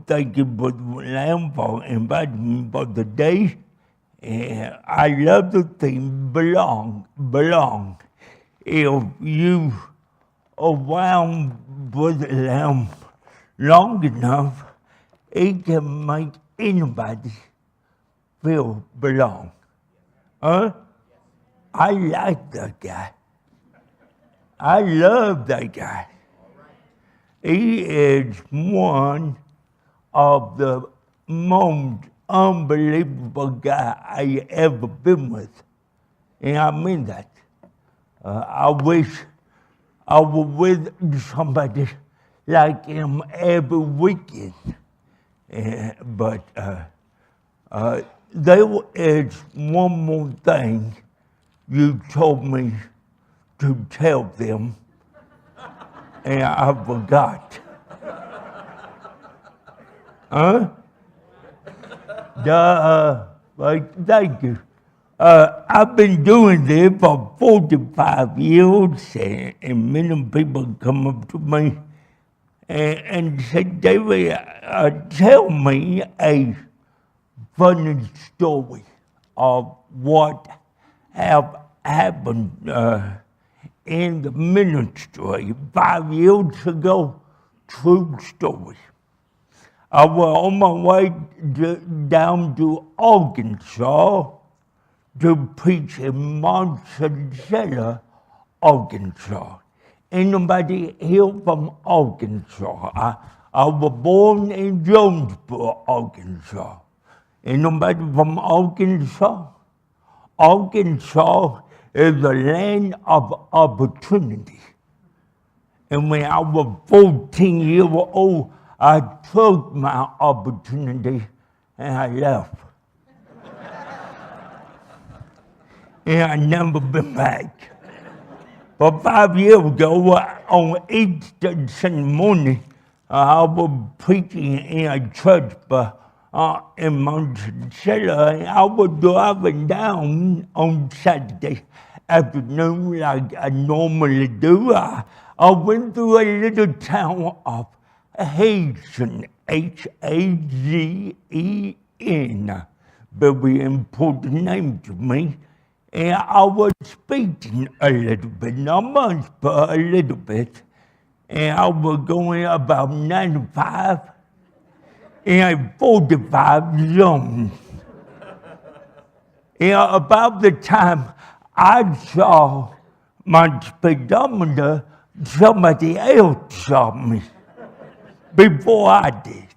thank you, Brother Lamb, for inviting me for the day. And I love the theme, belong. If you around Brother Lamb long enough, it can make anybody feel belong. Huh? I like that guy. I love that guy. He is one of the most unbelievable guy I ever been with. And I mean that. I wish I was with somebody like him every weekend. But there is one more thing you told me to tell them, and I forgot. Huh? Thank you. I've been doing this for 45 years, and many people come up to me and say, David, tell me a funny story of what have happened in the ministry 5 years ago. True story. I was on my way down to Arkansas to preach in Monticello, Arkansas. Anybody here from Arkansas? I was born in Jonesboro, Arkansas. Anybody from Arkansas? Arkansas is the land of opportunity. And when I was 14 years old, I took my opportunity and I left. And I never been back. But 5 years ago, on Easter Sunday morning, I was preaching in a church in Monticello, and I was driving down on Saturday afternoon like I normally do. I went through a little town of Hazen, Hazen, very important name to me. And I was speaking a little bit, not much, but a little bit. And I was going about 95 in a 45 zone. And about the time I saw my speedometer, somebody else saw me before I did.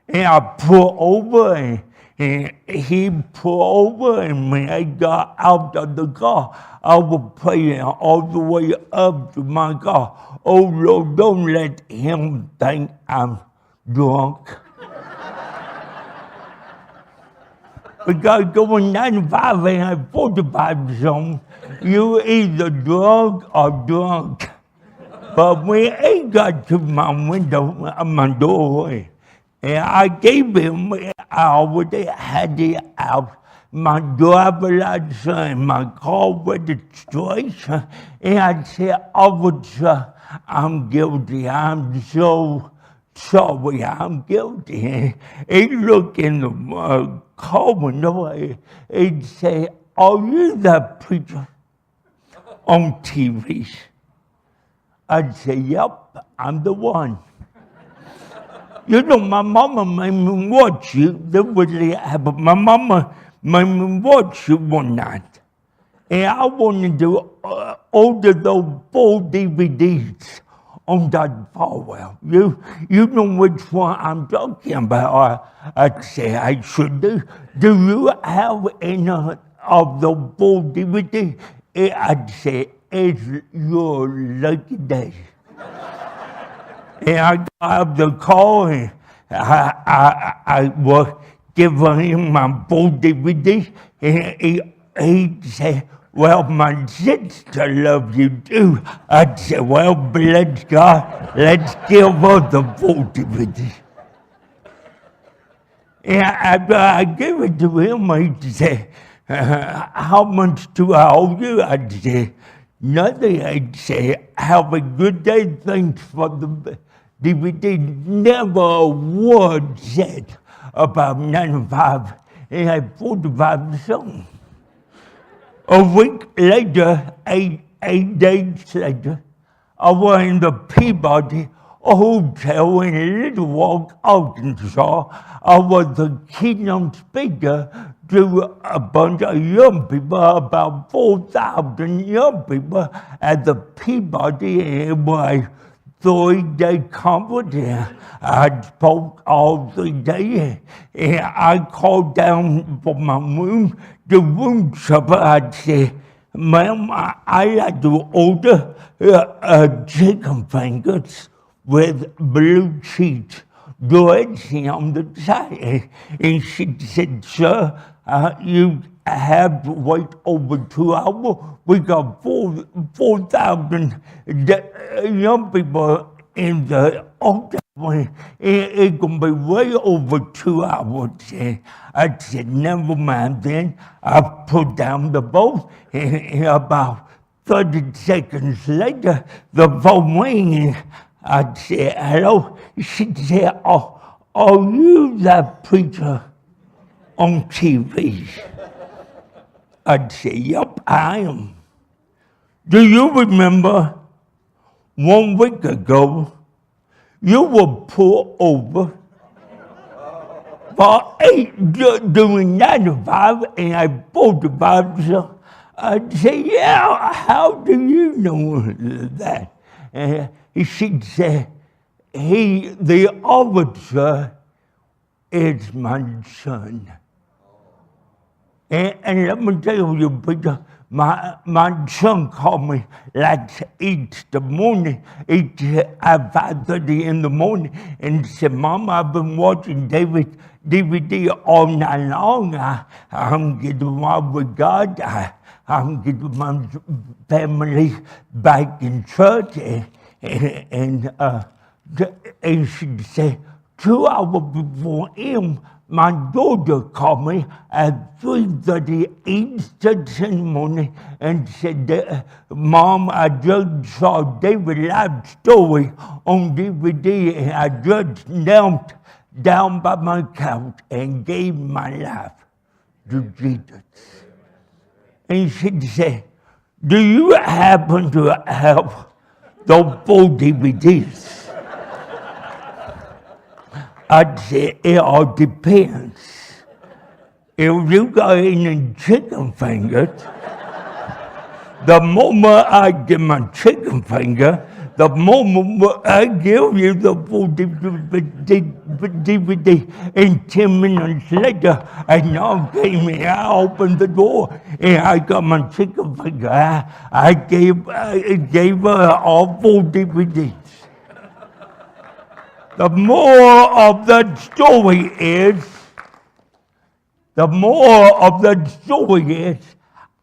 And I pulled over and he pulled over, and when I got out of the car, I was praying all the way up to my car. Oh Lord, don't let him think I'm drunk. Because going 95 in a 45 zone, you either drunk or drunk. But when he got to my window, my doorway, and I gave him, I already had it out, my driver's license and my car registration, and I said, Officer, I'm guilty. I'm so sorry, I'm guilty. He looked in the car window, he said, are you that preacher on TV? I'd say, yep, I'm the one. You know, my mama made me watch you. That really happened. My mama made me watch you one night. And I wanted to order those 4 DVDs on that Falwell. You know which one I'm talking about. I'd say I should do. Do you have any of those 4 DVDs? I'd say, it's your lucky day. And I got out of the car and I was giving him my 4 DVDs, and he said, well, my sister loves you too. I said, well, bless God, let's give her the 4 DVDs. And after I gave it to him, he said, how much do I owe you? I said, nothing. I said, have a good day. Thanks for the DVD, never a word said about 95. It had 45 songs. A week later, eight days later, I was in the Peabody Hotel in Little Rock, Arkansas. I was the keynote speaker to a bunch of young people, about 4,000 young people at the Peabody. It was a 3-day conference. I spoke all 3 days. And I called down from my room, the room supper. I said, ma'am, I like to order chicken fingers with blue cheese dressing on the side. And she said, sir, you have to wait over 2 hours. We got 4,000 young people in the hotel. It's going to be way over 2 hours. I said, never mind then. I put down the bowl, and about 30 seconds later, the phone rang. I said, hello. She said, oh, are you that preacher on TV? I said, yep, I am. Do you remember 1 week ago, you were pulled over for 8 doing 95 and I 45. So I said, yeah, how do you know that? And she said, the officer is my son. And let me tell you, Peter, my son called me last Easter morning, at 5:30 in the morning, and said, Mom, I've been watching DVD all night long. I'm getting wild with God. I'm getting my family back in church. And she said, 2 hours before him, my daughter called me at 3:30 Eastern morning and said, Mom, I just saw David Live's story on DVD and I just knelt down by my couch and gave my life to Jesus. And she said, do you happen to have those 4 DVDs? I said, it all depends. If you got any chicken fingers, the moment I get my chicken finger, the moment I give you the full DVD, and 10 minutes later, and y'all came in, I opened the door, and I got my chicken finger. I gave her all 4 DVDs. The moral of that story is,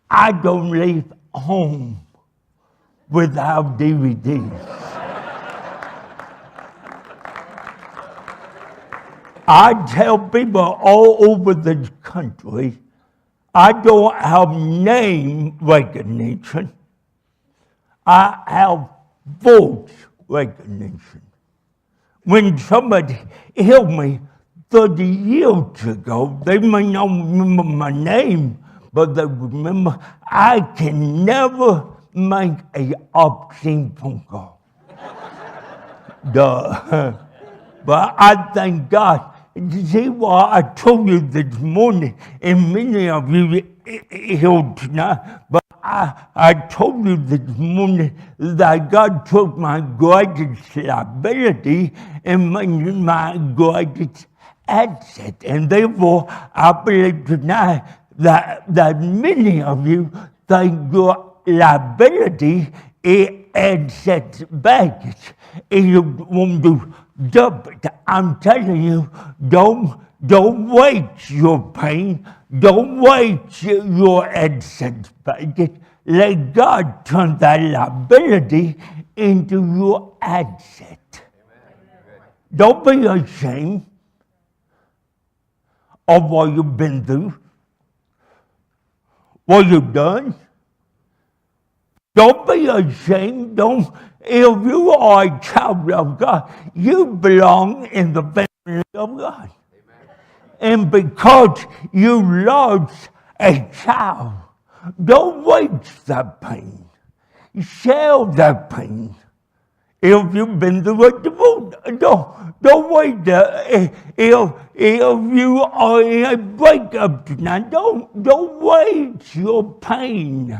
I don't leave home without DVDs. I tell people all over the country, I don't have name recognition. I have voice recognition. When somebody heard me 30 years ago, they may not remember my name, but they remember I can never make an obscene phone call. Duh. But I thank God. See what I told you this morning, and many of you heard tonight, but I told you this morning that God took my greatest liability and made my greatest asset. And therefore, I believe tonight that many of you think your liability is asset baggage. And you want to dump it. I'm telling you, don't waste your pain. Don't waste your asset baggage. Let God turn that liability into your asset. Don't be ashamed of what you've been through, what you've done. Don't be ashamed. Don't if you are a child of God, you belong in the family of God. And because you lost a child, don't waste that pain. Share that pain. If you've been through a divorce, don't wait. If you are in a breakup tonight, don't waste your pain.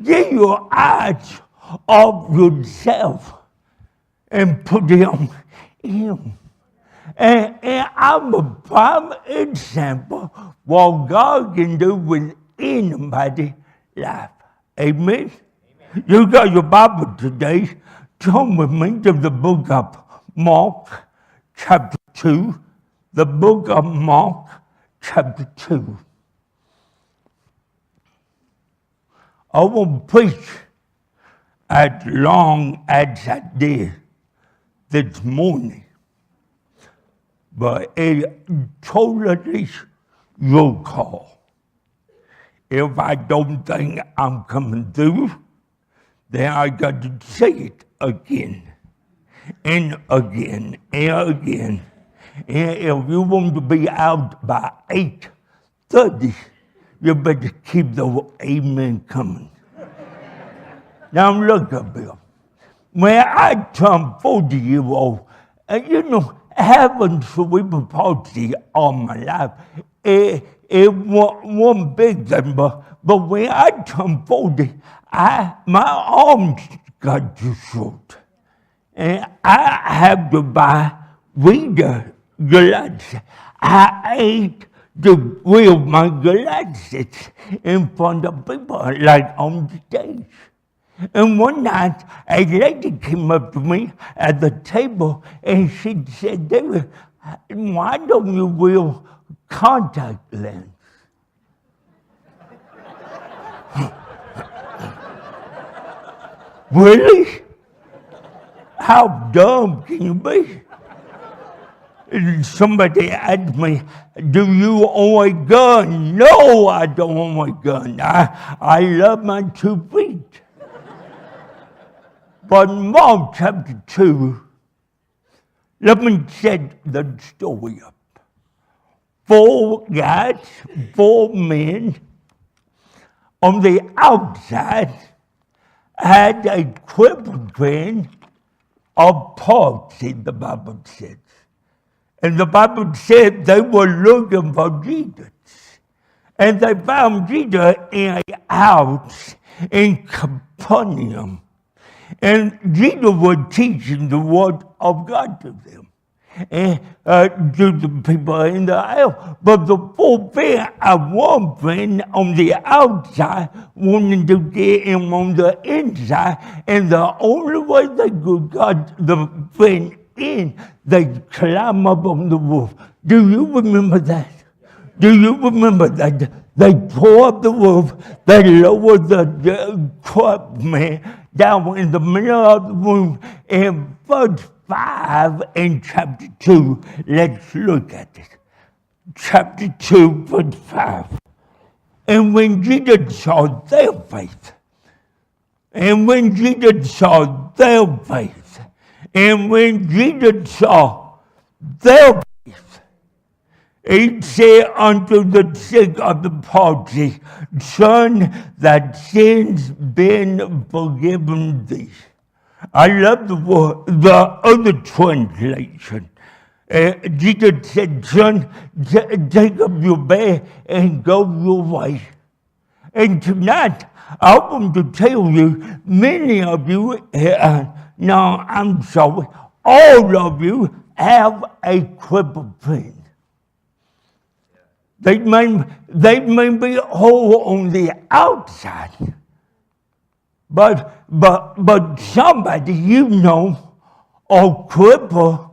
Get your eyes off yourself and put them in Him. And I'm a prime example what God can do with anybody's life. Amen? You got your Bible today. Turn with me to the book of Mark, chapter 2. The book of Mark, chapter 2. I won't preach as long as I did this morning, but it totally your call. If I don't think I'm coming through, then I got to say it again and again and again. And if you want to be out by 8:30, you better keep the amen coming. Now look up here. When I turned 40 years old, having cerebral palsy all my life, it wasn't big then, but when I turned 40, my arms got too short. And I had to buy reader glasses. I ate to wear my glasses in front of people, like on stage. And one night, a lady came up to me at the table and she said, "David, why don't you wear contact lens?" Really? How dumb can you be? Somebody asked me, "Do you own a gun?" No, I don't own a gun. I love my 2 feet. But Mark chapter 2, let me set the story up. 4 guys, 4 men on the outside had a crippled friend of palsy, the Bible says. And the Bible said they were looking for Jesus. And they found Jesus in a house in Capernaum. And Jesus was teaching the word of God to them, and to the people in the house. But the 4 friends had one friend on the outside wanting to get him on the inside, and the only way they could get the friend in, they climb up on the roof. Do you remember that? Do you remember that? They tore up the roof, they lowered the corpse man down in the middle of the room. In verse 5 in chapter 2, let's look at it. Chapter 2, verse 5. And when Jesus saw their faith, and when Jesus saw their faith, and when Jesus saw their faith, he said unto the sick of the palsy, "Son, thy sins been forgiven thee." I love the other translation. Jesus said, "Son, take up your bed and go your way." And tonight, I want to tell you, many of you, no, I'm sorry, all of you have a crippled friend. They may be whole on the outside, but somebody you know or crippled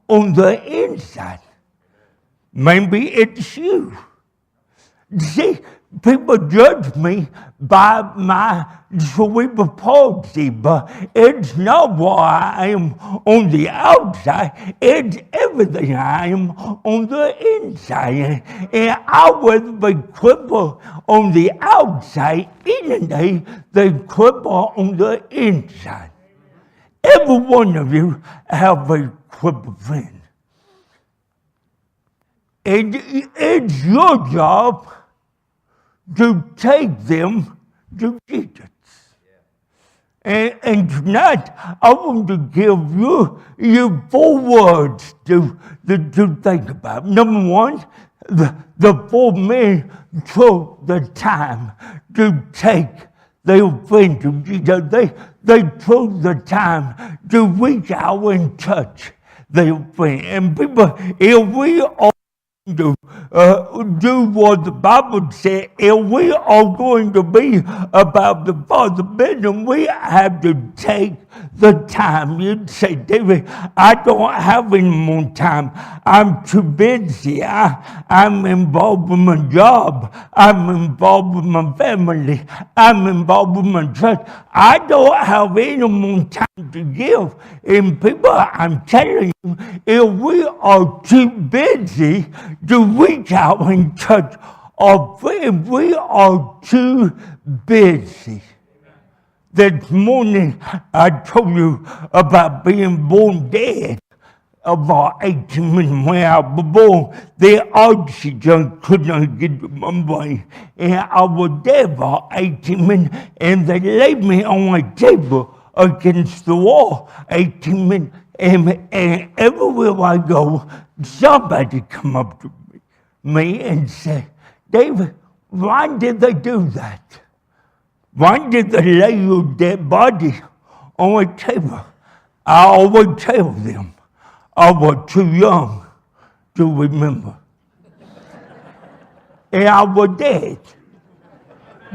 on the inside. Maybe it's you. See, People judge me by my cerebral palsy, but it's not what I am on the outside. It's everything I am on the inside. And I was be crippled on the outside, any day they crippled on the inside. Every one of you have a crippled friend. And it's your job to take them to Jesus. And tonight, I want to give you 4 words to think about. Number one, the 4 men took the time to take their friend to Jesus. They took the time to reach out and touch their friend. And people, if we are to do what the Bible said, if we are going to be about the Father's business, we have to take the time. You'd say, David, I don't have any more time. I'm too busy. I'm involved with my job. I'm involved with my family. I'm involved with my church. I don't have any more time to give. And people, I'm telling you, if we are too busy to reach out and touch our friends, we are too busy. This morning, I told you about being born dead. About 18 minutes when I was born, the oxygen could not get to my brain. And I was dead for 18 minutes, and they laid me on a table against the wall 18 minutes. And everywhere I go, somebody come up to me and say, David, why did they do that? Why did they lay your dead body on a table? I always tell them, I was too young to remember. And I was dead.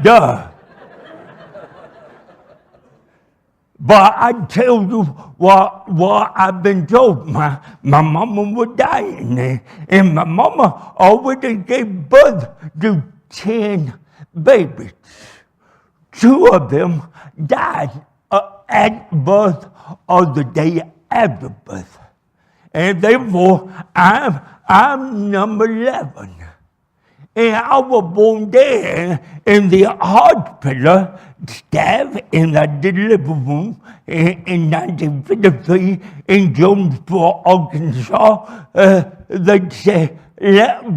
Duh. But I tell you what I've been told. My mama was dying, and my mama already gave birth to 10 babies. 2 of them died at birth or the day after birth. And therefore, I'm number 11. And I was born there in the hospital staff in the delivery room in 1953 in Jonesboro, Arkansas. They said,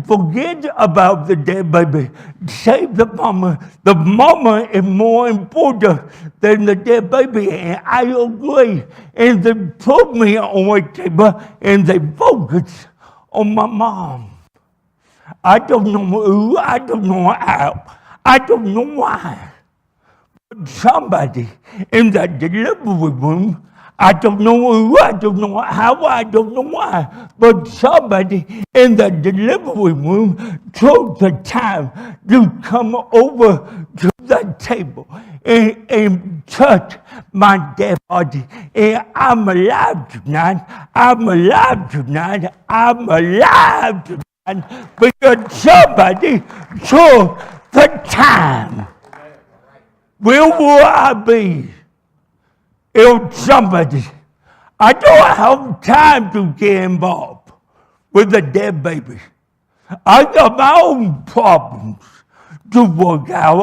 forget about the dead baby. Save the mama. The mama is more important than the dead baby. And I agree. And they put me on a table and they focused on my mom. I don't know who, I don't know how, I don't know why. But somebody in that delivery room, I don't know who, I don't know how, I don't know why, but somebody in that delivery room took the time to come over to that table and touch my dead body. And I'm alive tonight, I'm alive tonight, I'm alive tonight. Because somebody took the time. Where will I be if somebody, I don't have time to get involved with a dead baby. I got my own problems to work out.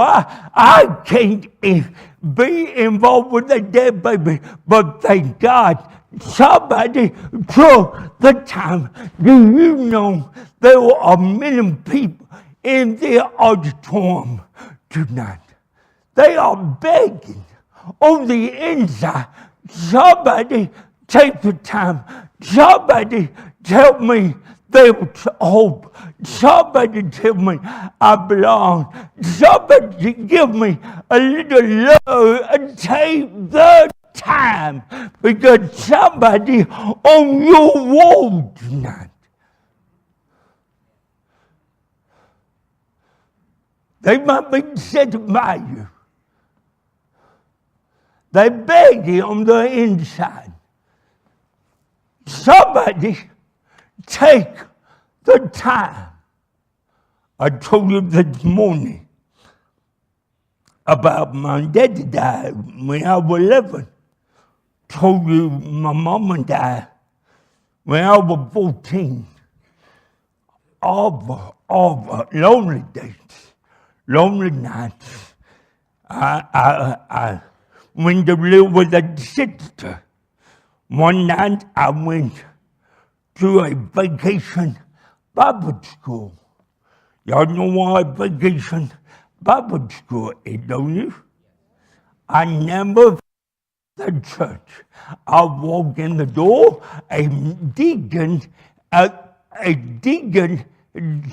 I can't be involved with a dead baby, but thank God somebody took the time. Do you know there are many people in the auditorium tonight? They are begging on the inside. Somebody take the time. Somebody tell me there's hope. Somebody tell me I belong. Somebody give me a little love and take the time, because somebody on your wall tonight, they might be sitting by you. They beg you on the inside. Somebody take the time. I told you this morning, about my dad died when I was 11. Told you my mama died when I was 14. All lonely days, lonely nights. I went to live with a sister. One night I went to a vacation Bible school. Y'all know what vacation Bible school is, don't you? I never the church. I walked in the door, a deacon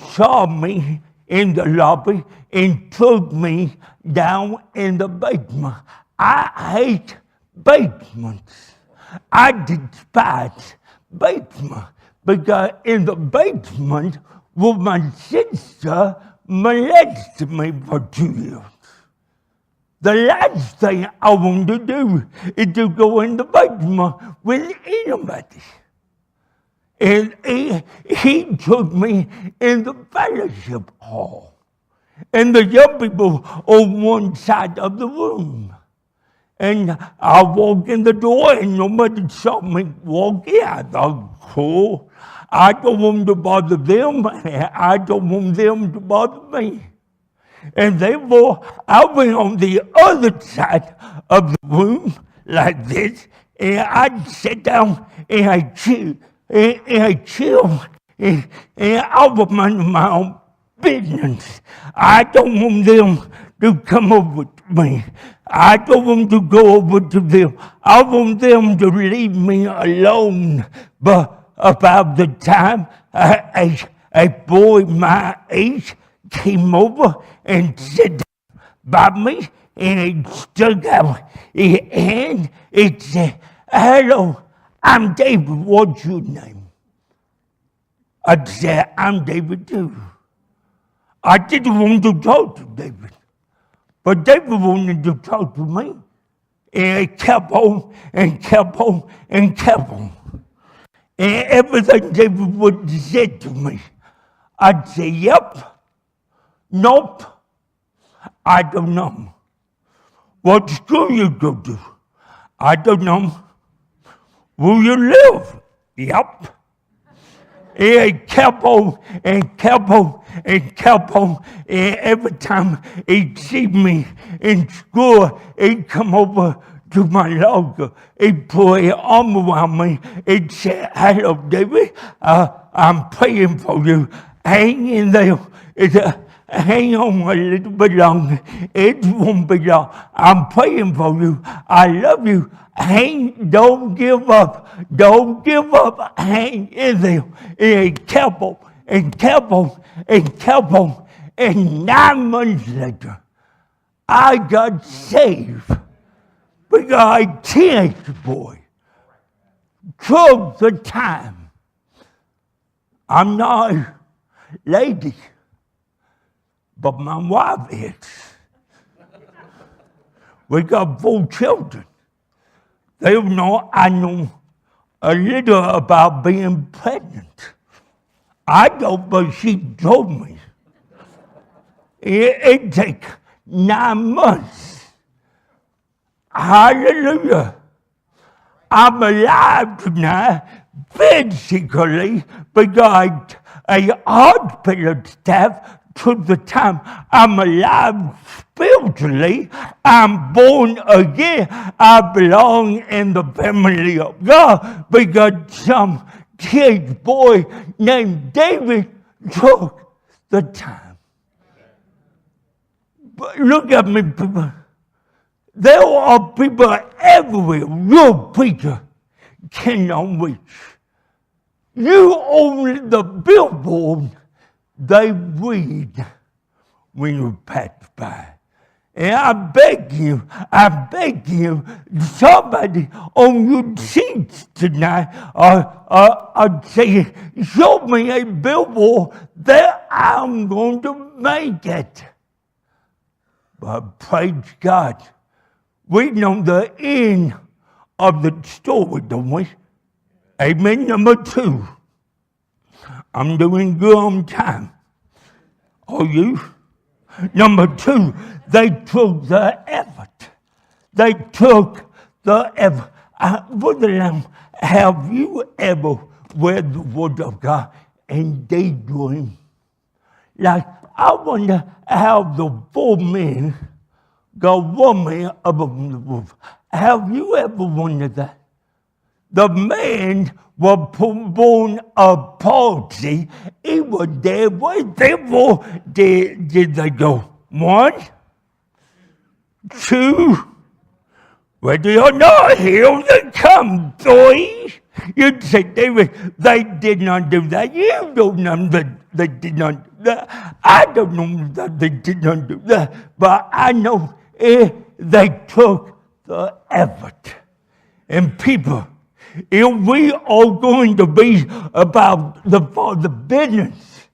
saw me in the lobby and took me down in the basement. I hate basements. I despise basement because in the basement, well, my sister molested me for 2 years. The last thing I want to do is to go in the basement with anybody. And he took me in the fellowship hall. And the young people on one side of the room. And I walked in the door and nobody saw me walk in. I thought, cool. I don't want to bother them. I don't want them to bother me. And therefore, I went on the other side of the room like this, and I'd sit down and I'd chill, and I was minding my own business. I don't want them to come over to me. I don't want to go over to them. I want them to leave me alone. But about the time a boy my age came over and sat down by me, and he stuck out his hand and said, "Hello, I'm David. What's your name?" I said, "I'm David too." I didn't want to talk to David, but David wanted to talk to me. And he kept on and kept on and kept on. And everything David would say to me, I'd say, "Yep. Nope. I don't know." "What school you go to?" "I don't know." "Where you live?" "Yep." And he kept on and kept on and kept on. And every time he'd see me in school, he'd come over to my locker. He'd put his arm around me. He'd say, "Hello, David. I'm praying for you. Hang in there. Hang on a little bit longer. It won't be long. I'm praying for you. I love you. Don't give up. Don't give up. Hang in there." And kept on and kept on and kept on. And 9 months later, I got saved because a teenage boy took the time. I'm not a lady, but my wife is. We got 4 children. They know I know a little about being pregnant. I don't, but she told me. It takes 9 months. Hallelujah. I'm alive tonight physically because a hospital staff took the time. I'm alive spiritually. I'm born again. I belong in the family of God because some kid boy named David took the time. But look at me, people. There are people everywhere. Your preacher cannot reach. You own the billboard they read when you pass by. And I beg you, somebody on your seats tonight are saying, "Show me a billboard that I'm going to make it." But praise God, we know the end of the story, don't we? Amen. Number 2. I'm doing good on time. Are you? Number two, they took the effort. They took the effort. Brother Lamb, have you ever read the Word of God and daydream? Like, I wonder how the 4 men got 1 man up on the roof. Have you ever wondered that? The man was born a palsy. He was dead. What therefore did they go? 1, 2, whether or not healed and come, 3. You'd say, David, they did not do that. You don't know that they did not do that. I don't know that they did not do that. But I know they took the effort. And people, if we are going to be about the Father business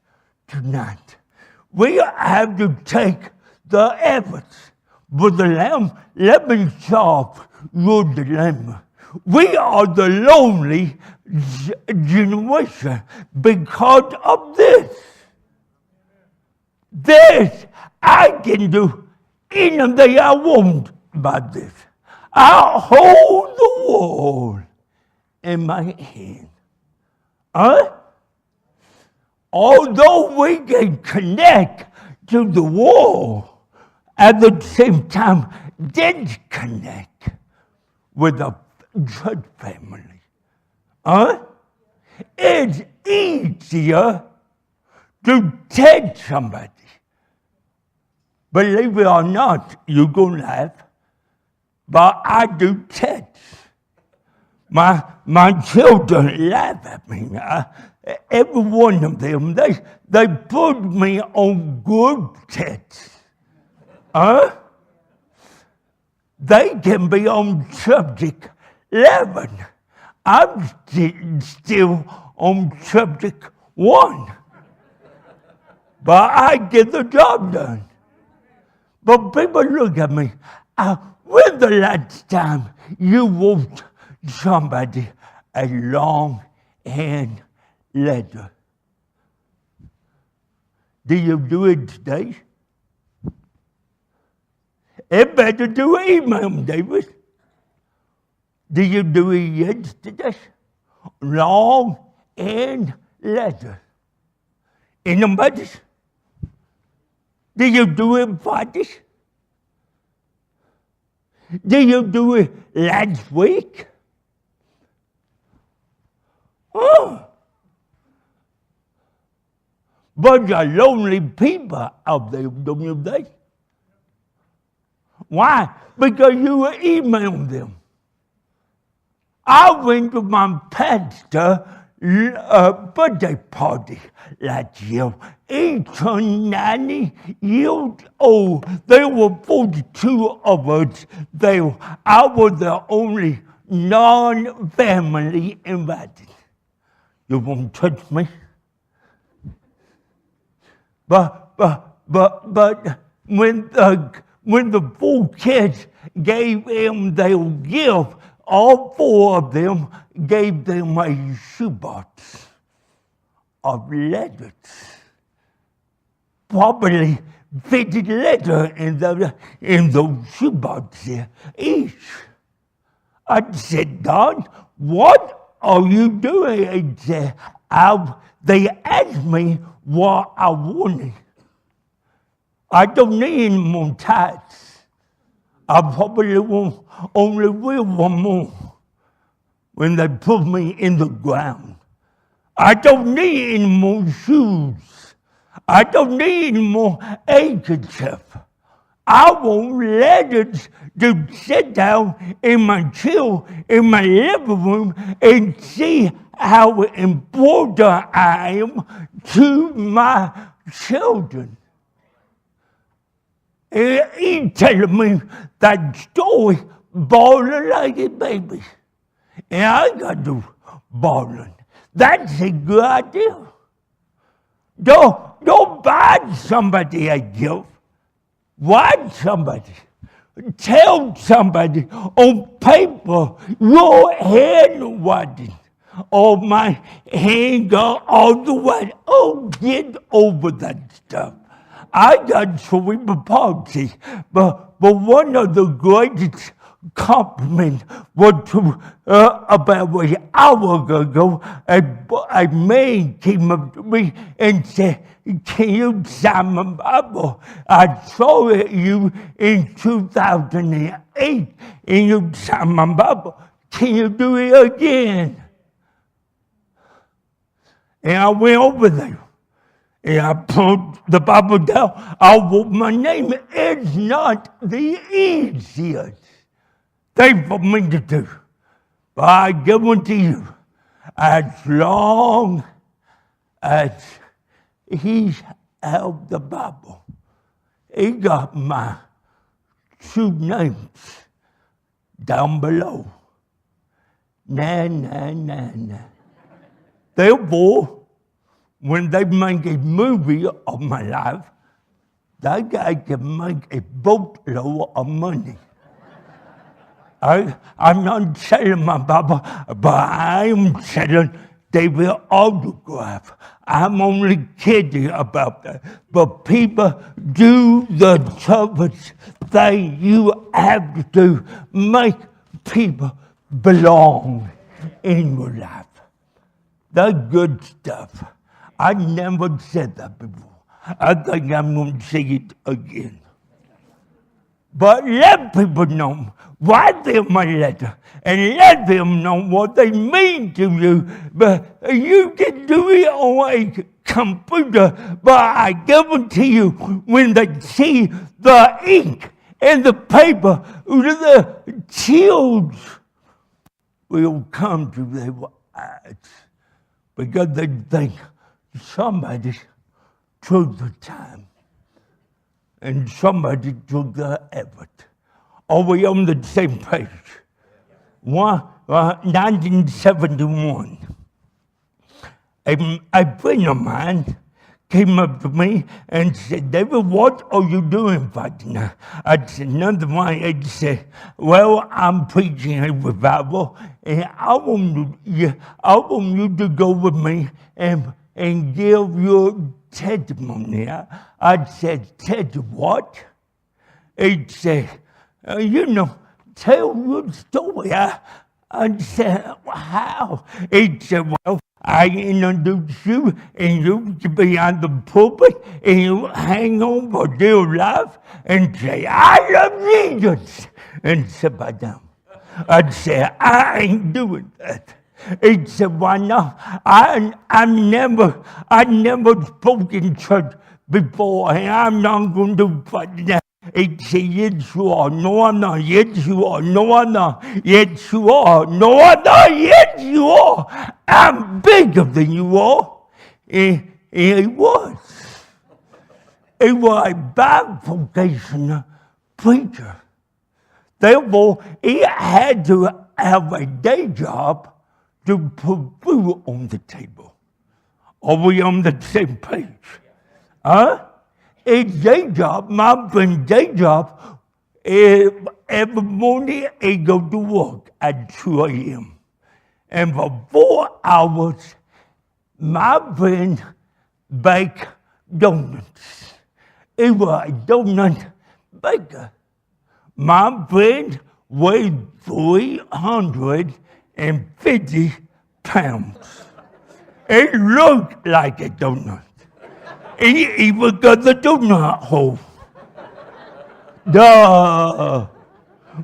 tonight, we have to take the efforts. Brother Lamb, let me solve your dilemma. We are the lonely generation because of this. This, I can do anything I want by this. I hold the world in my hand. Although we can connect to the world, at the same time disconnect with the church family. It's easier to tell somebody. Believe it or not, you're going to laugh, but I do text. My children laugh at me. Every one of them, they put me on good texts. They can be on subject 11. I'm still on subject 1. But I get the job done. But people look at me. When the last time you wrote somebody a long hand letter? Do you do it today? It better do email, David. Do you do it yesterday? Long hand letter. Anybody? Do you do it Friday? Do you do it last week? But there are lonely people out there, don't you think? Why? Because you email them. I went to my pastor's birthday party last year. He turned 90 years old. There were 42 of us there. I was the only non-family invited. You won't touch me? But when the 4 kids gave him their gift, all 4 of them gave them a shoebox of letters. Probably 50 letters in those shoeboxes each. I said, God, what are you doing? He said, they asked me what I wanted. I don't need any more tithes. I probably won't only will 1 more when they put me in the ground. I don't need any more shoes. I don't need any more handkerchief. I want letters to sit down in my chair in my living room and see how important I am to my children. He telling me that story, bawling like a baby. And I got to bawling. That's a good idea. Don't buy somebody a gift. Write somebody. Tell somebody on paper your handwriting. Oh, my hand got all the way. Oh, get over that stuff. I got cerebral palsy, but one of the greatest compliments was about an hour ago, a man came up to me and said, "Can you sign my Bible? I saw you in 2008 and you signed my Bible. Can you do it again?" And I went over there. And I put the Bible down. My name is not the easiest thing for me to do. But I guarantee you, as long as he's held the Bible, he got my two names down below. Na. Therefore, when they make a movie of my life, that guy can make a boatload of money. I'm not selling my Bible, but I am selling David autograph. I'm only kidding about that. But people, do the toughest thing you have to do. Make people belong in your life. That's good stuff. I never said that before. I think I'm going to say it again. But let people know, write them a letter, and let them know what they mean to you. But you can do it on a computer, but I guarantee you, when they see the ink and the paper, the tears will come to their eyes, because they think somebody took the time and somebody took the effort. Are we on the same page? 1971, a friend of mine came up to me and said, "David, what are you doing right now?" I said, "Nothing." He said, "Well, I'm preaching a revival, and I want you to go with me and give your testimony." I said, "Tell you what?" He said, "Tell your story." I said, "How?" He said, "Well, I introduce you, and you to be on the pulpit, and you hang on for dear life and say, 'I love Jesus,' and sit back down." I said, "I ain't doing that." He said, "Why not?" I never spoke in church before, and I'm not going to right now. He said, "Yes, you are." "No, I'm not." "Yes, you are." "No, I'm not." "Yes, you are." "No, I'm not." "Yes, you are. I'm bigger than you are." And he was. He was a bivocational preacher. Therefore, he had to have a day job to put food on the table. Are we on the same page? Huh? His day job, my friend's day job, every morning he go to work at 2 a.m. And for 4 hours, my friend baked donuts. He was a donut baker. My friend weighed 350 pounds. It looked like a donut. He even got the donut hole. Duh.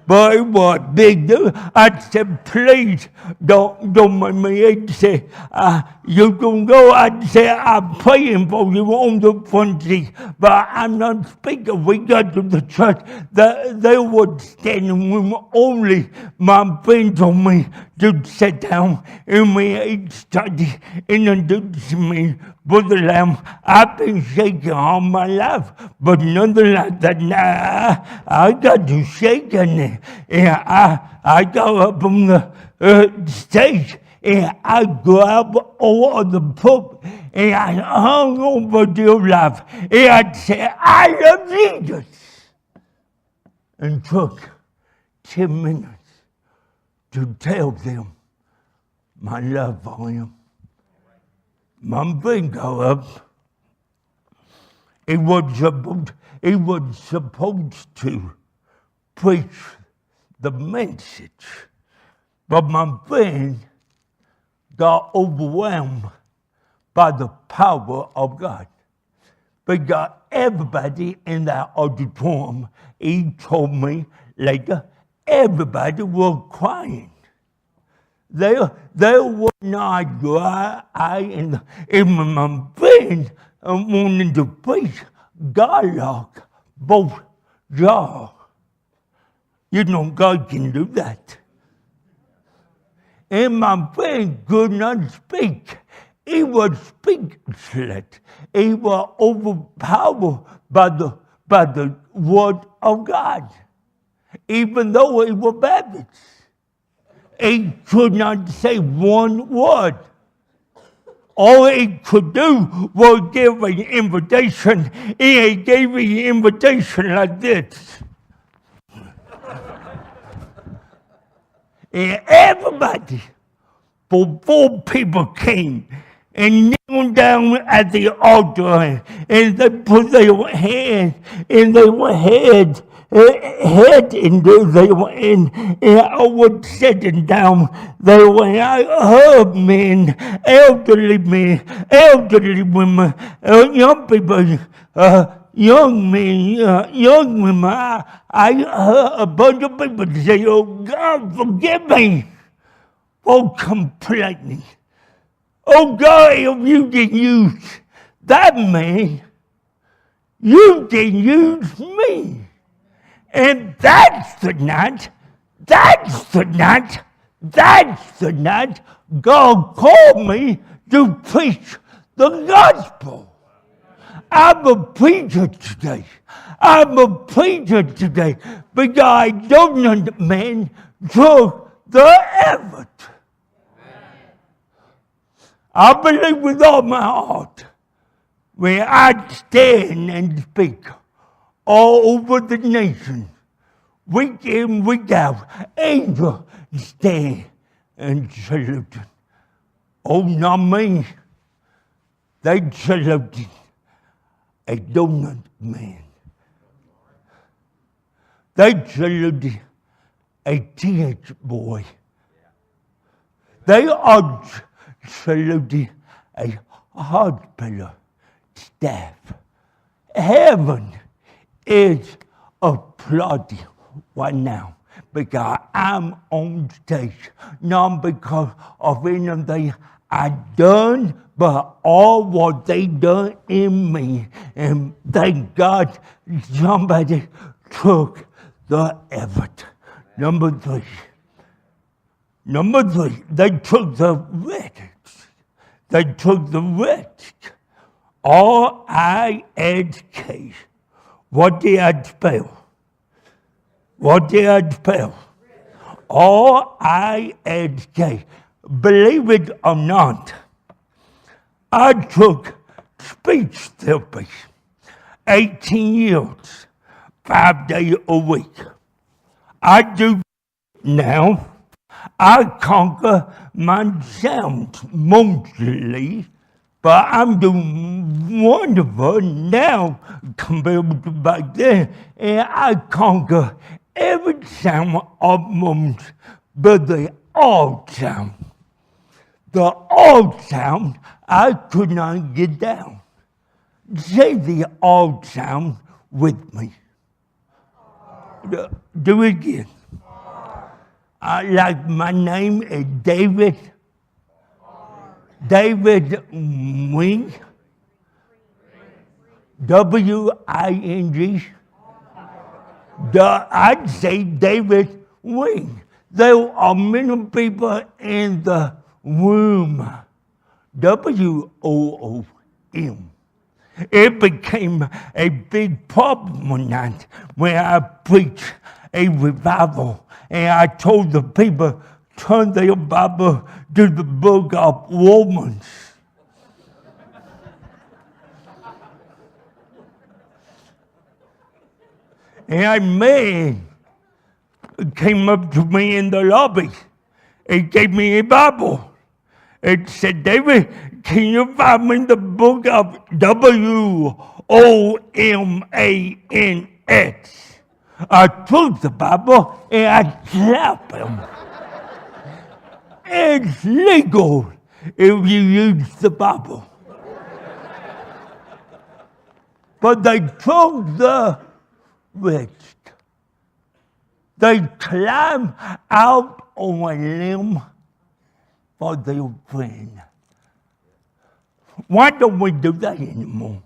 But it was big. I said, "Please don't make me." He said, "You can go." I said, "I'm praying for you on the front seat, but I'm not speaking." We got to the church. They were standing room only. My friend told me to sit down, and we started introducing me. Brother Lamb, I've been shaking all my life, but nothing like that. Nah, I got to shaking it. And I got up on the stage, and I grabbed all of the pulpit, and I hung over their life, and I said, "I love Jesus." And took 10 minutes to tell them my love for him. My friend got up He was supposed to preach the message. But my friend got overwhelmed by the power of God. Because everybody in that auditorium, he told me later, everybody was crying. They were not dry eyed, and my friend wanted to preach. God locked both jaws. You know, God can do that. And my friend could not speak. He was speechless. He was overpowered by the word of God. Even though he was Baptist, he could not say one word. All he could do was give an invitation. He gave an invitation like this. And everybody, four people came and knelt down at the altar, and they put their hand in their head, and they were in, and I was sitting down. They were elderly men, elderly women, young people, young men, young women. I heard a bunch of people say, "Oh God, forgive me for complaining. Oh God, if you can use that man, you can use me." And that's the night God called me to preach the gospel. I'm a preacher today. Because I don't man took the effort. I believe with all my heart when I stand and speak all over the nation, week in, week out, angels stand and salute. Oh, not me. They saluted a donut man. They saluted a teenage boy. They are saluted a hospital staff. Heaven is applauding right now because I'm on stage, not because of anything I done, but all what they done in me. And thank God somebody took the effort. Number three, they took the risk. R-I-S-K. What did I spell? R-I-S-K. Believe it or not, I took speech therapy 18 years, 5 days a week. I do now. I conquer my sounds mostly, but I'm doing wonderful now compared to back then. And I conquer every sound almost, but the odd sound. The odd sound I could not get down. Say the odd sound with me. Do it again. Like my name is David Wing, W-I-N-G. I'd say David Wing. There are many people in the room, W-O-O-M. It became a big problem one night when I preached a revival. And I told the people, turn their Bible to the book of Romans. And a man came up to me in the lobby. He gave me a Bible. It said, David, can you find me the book of W-O-O-M? OMANS. I took the Bible and I slapped him. It's legal if you use the Bible. But they took the risk. They climbed out on a limb for their friend. Why don't we do that anymore?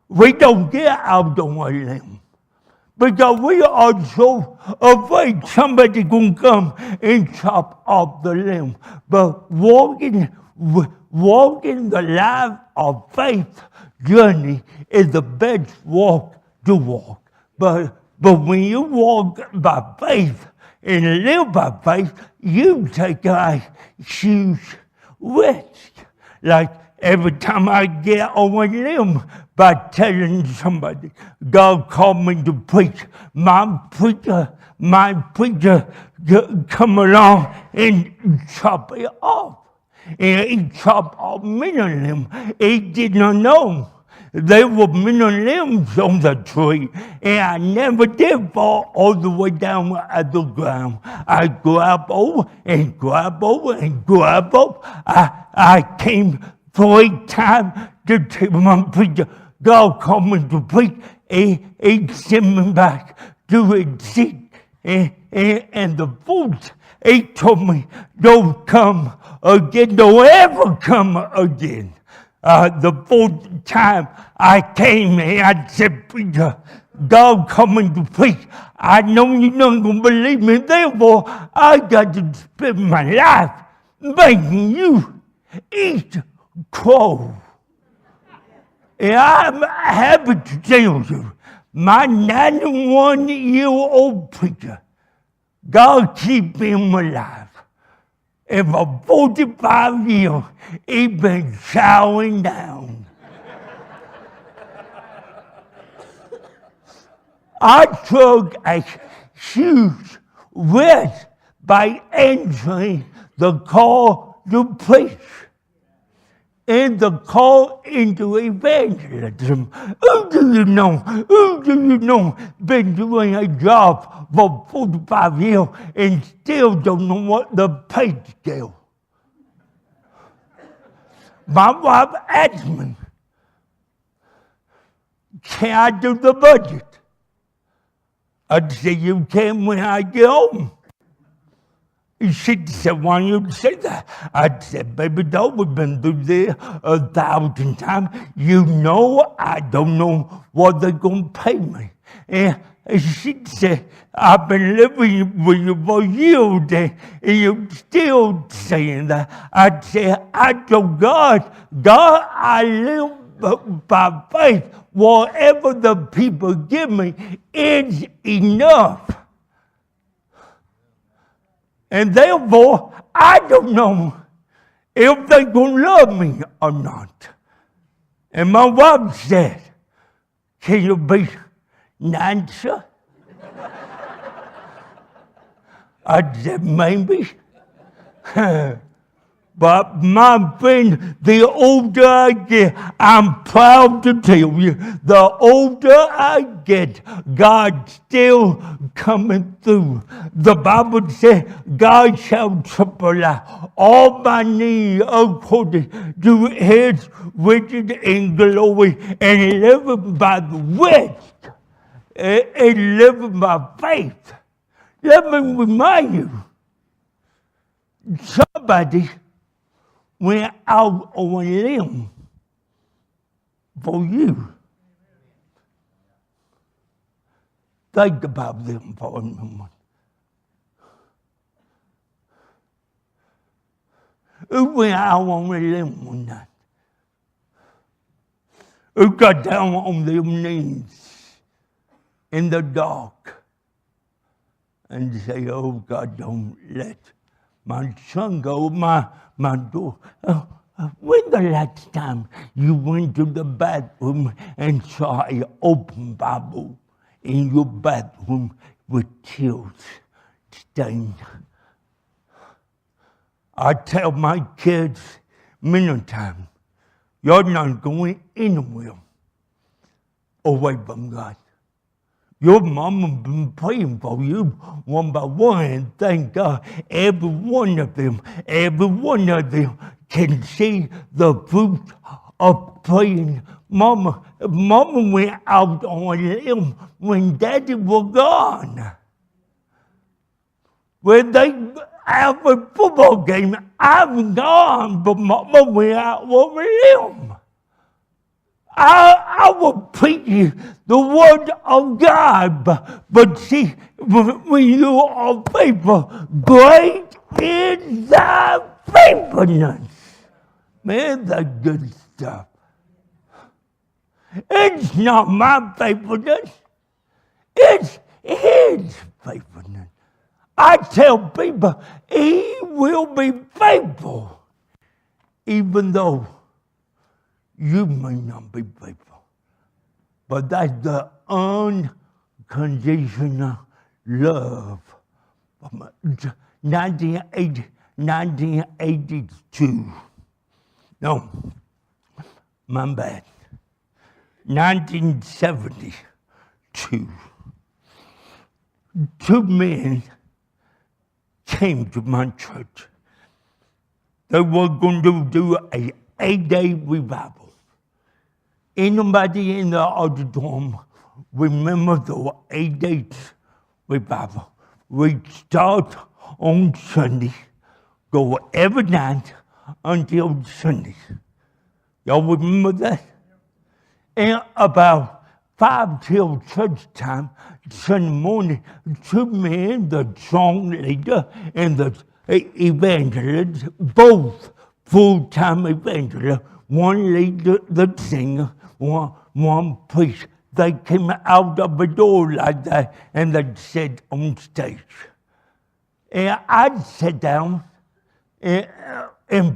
We don't get out on a limb because we are so afraid somebody gonna come and chop off the limb. But walking the life of faith journey is the best walk to walk. But when you walk by faith and live by faith, you take a huge risk. Like every time I get on a limb by telling somebody, God called me to preach, my preacher come along and chop it off. And he chopped off many of them. He did not know there were many limbs on the tree, and I never did fall all the way down at the ground. I grab over and grab over and grab over. I came 3 times to tell my preacher, God called me to preach. He sent me back to his seat, and the voice, he told me, don't come again, don't ever come again. The 4th time I came and I said, preacher, God coming to preach. I know you're not going to believe me, therefore I got to spend my life making you eat crow. And I'm happy to tell you, my 91-year-old preacher, God keep him alive. And for 45 years, he's been chowing down. I took a huge risk by answering the call to preach and the call into evangelism. Who do you know been doing a job for 45 years and still don't know what the pay scale? My wife asked me, can I do the budget? I said, you can when I get home. She said, why don't you say that? I said, baby doll, we've been through this 1,000 times. You know I don't know what they're going to pay me. And she said, I've been living with you for years, and you're still saying that. I said, I told God, I live by faith. Whatever the people give me is enough. And therefore, I don't know if they're going to love me or not. And my wife said, can you be nicer? I said, maybe. But my friend, the older I get, I'm proud to tell you, the older I get, God's still coming through. The Bible says, God shall supply all my needs according to his riches and glory, and living by the rest, and living by faith. Let me remind you, somebody went out on a limb for you. Think about them for a moment. Who went out on a limb one night? Who got down on their knees in the dark and say, oh God, don't let my son go, my daughter. When the last time you went to the bathroom and saw an open Bible in your bathroom with tears stained? I tell my kids many times, you're not going anywhere away from God. Your mama been praying for you one by one, and thank God every one of them can see the fruit of praying. Mama went out on a limb when Daddy was gone. When they have a football game, I'm gone, but Mama went out on a limb. I will preach the word of God, but see, when you are faithful, great is thy faithfulness. Man, that's good stuff. It's not my faithfulness. It's His faithfulness. I tell people, He will be faithful, even though you may not be faithful. But that's the unconditional love. 1982. No, my bad. 1972. Two men came to my church. They were going to do an 8-day revival. Anybody in the auditorium remember the 8 days revival? We start on Sunday, go every night until Sunday. Y'all remember that? And about 5 till church time, Sunday morning, two men, the song leader and the evangelist, both full-time evangelists, one leader, the singer, one priest. They came out of the door like that and they sat on stage. And I sat down in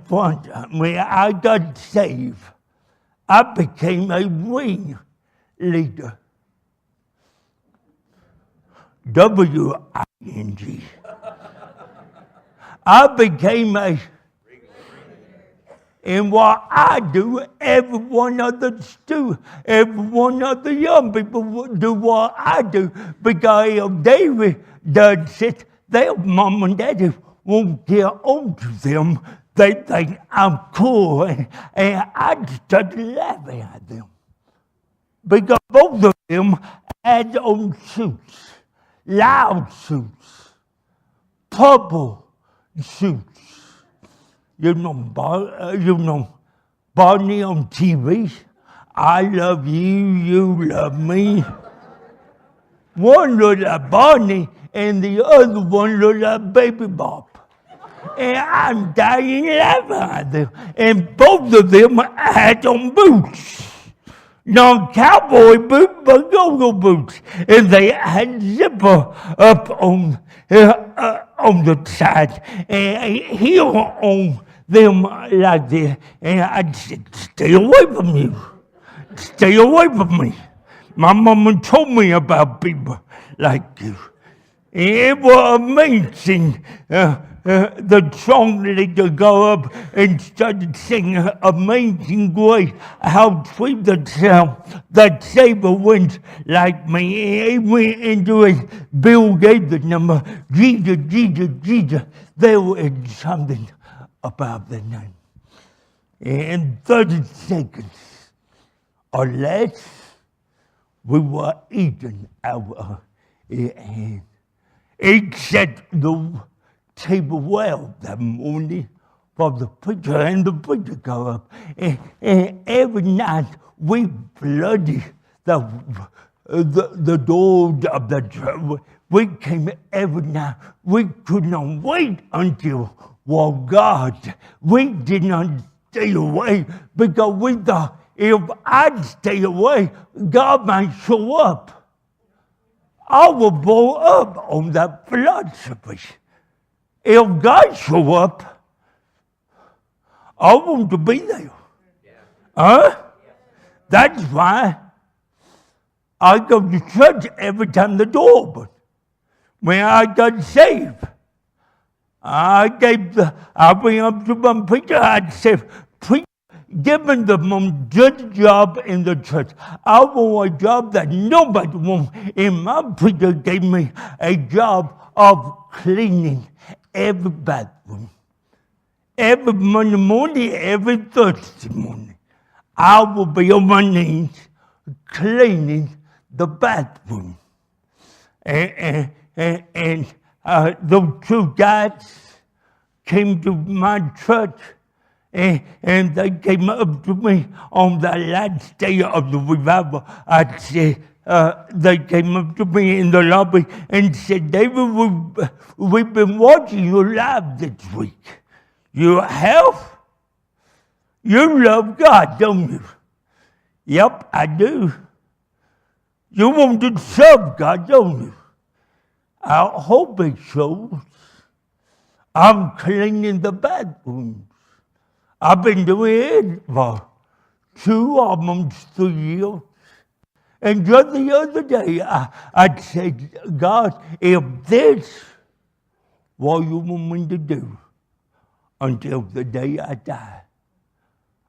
front. When I got saved, I became a ring leader. W-I-N-G. I became a... And what I do, every one of the young people do what I do. Because if David does it, their mom and daddy won't get on to them. They think I'm cool. And I start laughing at them. Because both of them had on suits, loud suits, purple suits. You know Barney on TV. I love you, you love me. One looked like Barney, and the other one looked like Baby Bob. And I'm dying laughing at them. And both of them had on boots. Not cowboy boots, but go-go boots. And they had zipper up on the side, and heel on them like this. And I said, stay away from you. Stay away from me. My mama told me about people like you. It was amazing. The song leader go up and started singing Amazing Grace, how sweet the sound that saved a wretch like me. He went into it. Bill gave the number, Jesus, Jesus, Jesus. There was something about the name. In 30 seconds or less, we were eating our hand. It set the table well that morning for the preacher, and the preacher go up. And every night we flooded the doors of the church. We came every night. We could not wait until God. We did not stay away because we thought if I'd stay away, God might show up. I was brought up on that philosophy. If God show up, I want to be there. Huh? That's why I go to church every time the door opens. When I got saved, I went up to my preacher. I said, preacher, given the most good job in the church. I want a job that nobody wants. And my preacher gave me a job of cleaning every bathroom. Every Monday morning, every Thursday morning, I will be on my knees cleaning the bathroom. And those two guys came to my church, and they came up to me on the last day of the revival. I said, they came up to me in the lobby and said, David, we've been watching you live this week. You have? You love God, don't you? Yep, I do. You want to serve God, don't you? I hope it shows. I'm cleaning the bathrooms. I've been doing it for almost 3 years. And just the other day, I said, God, if this what you want me to do until the day I die,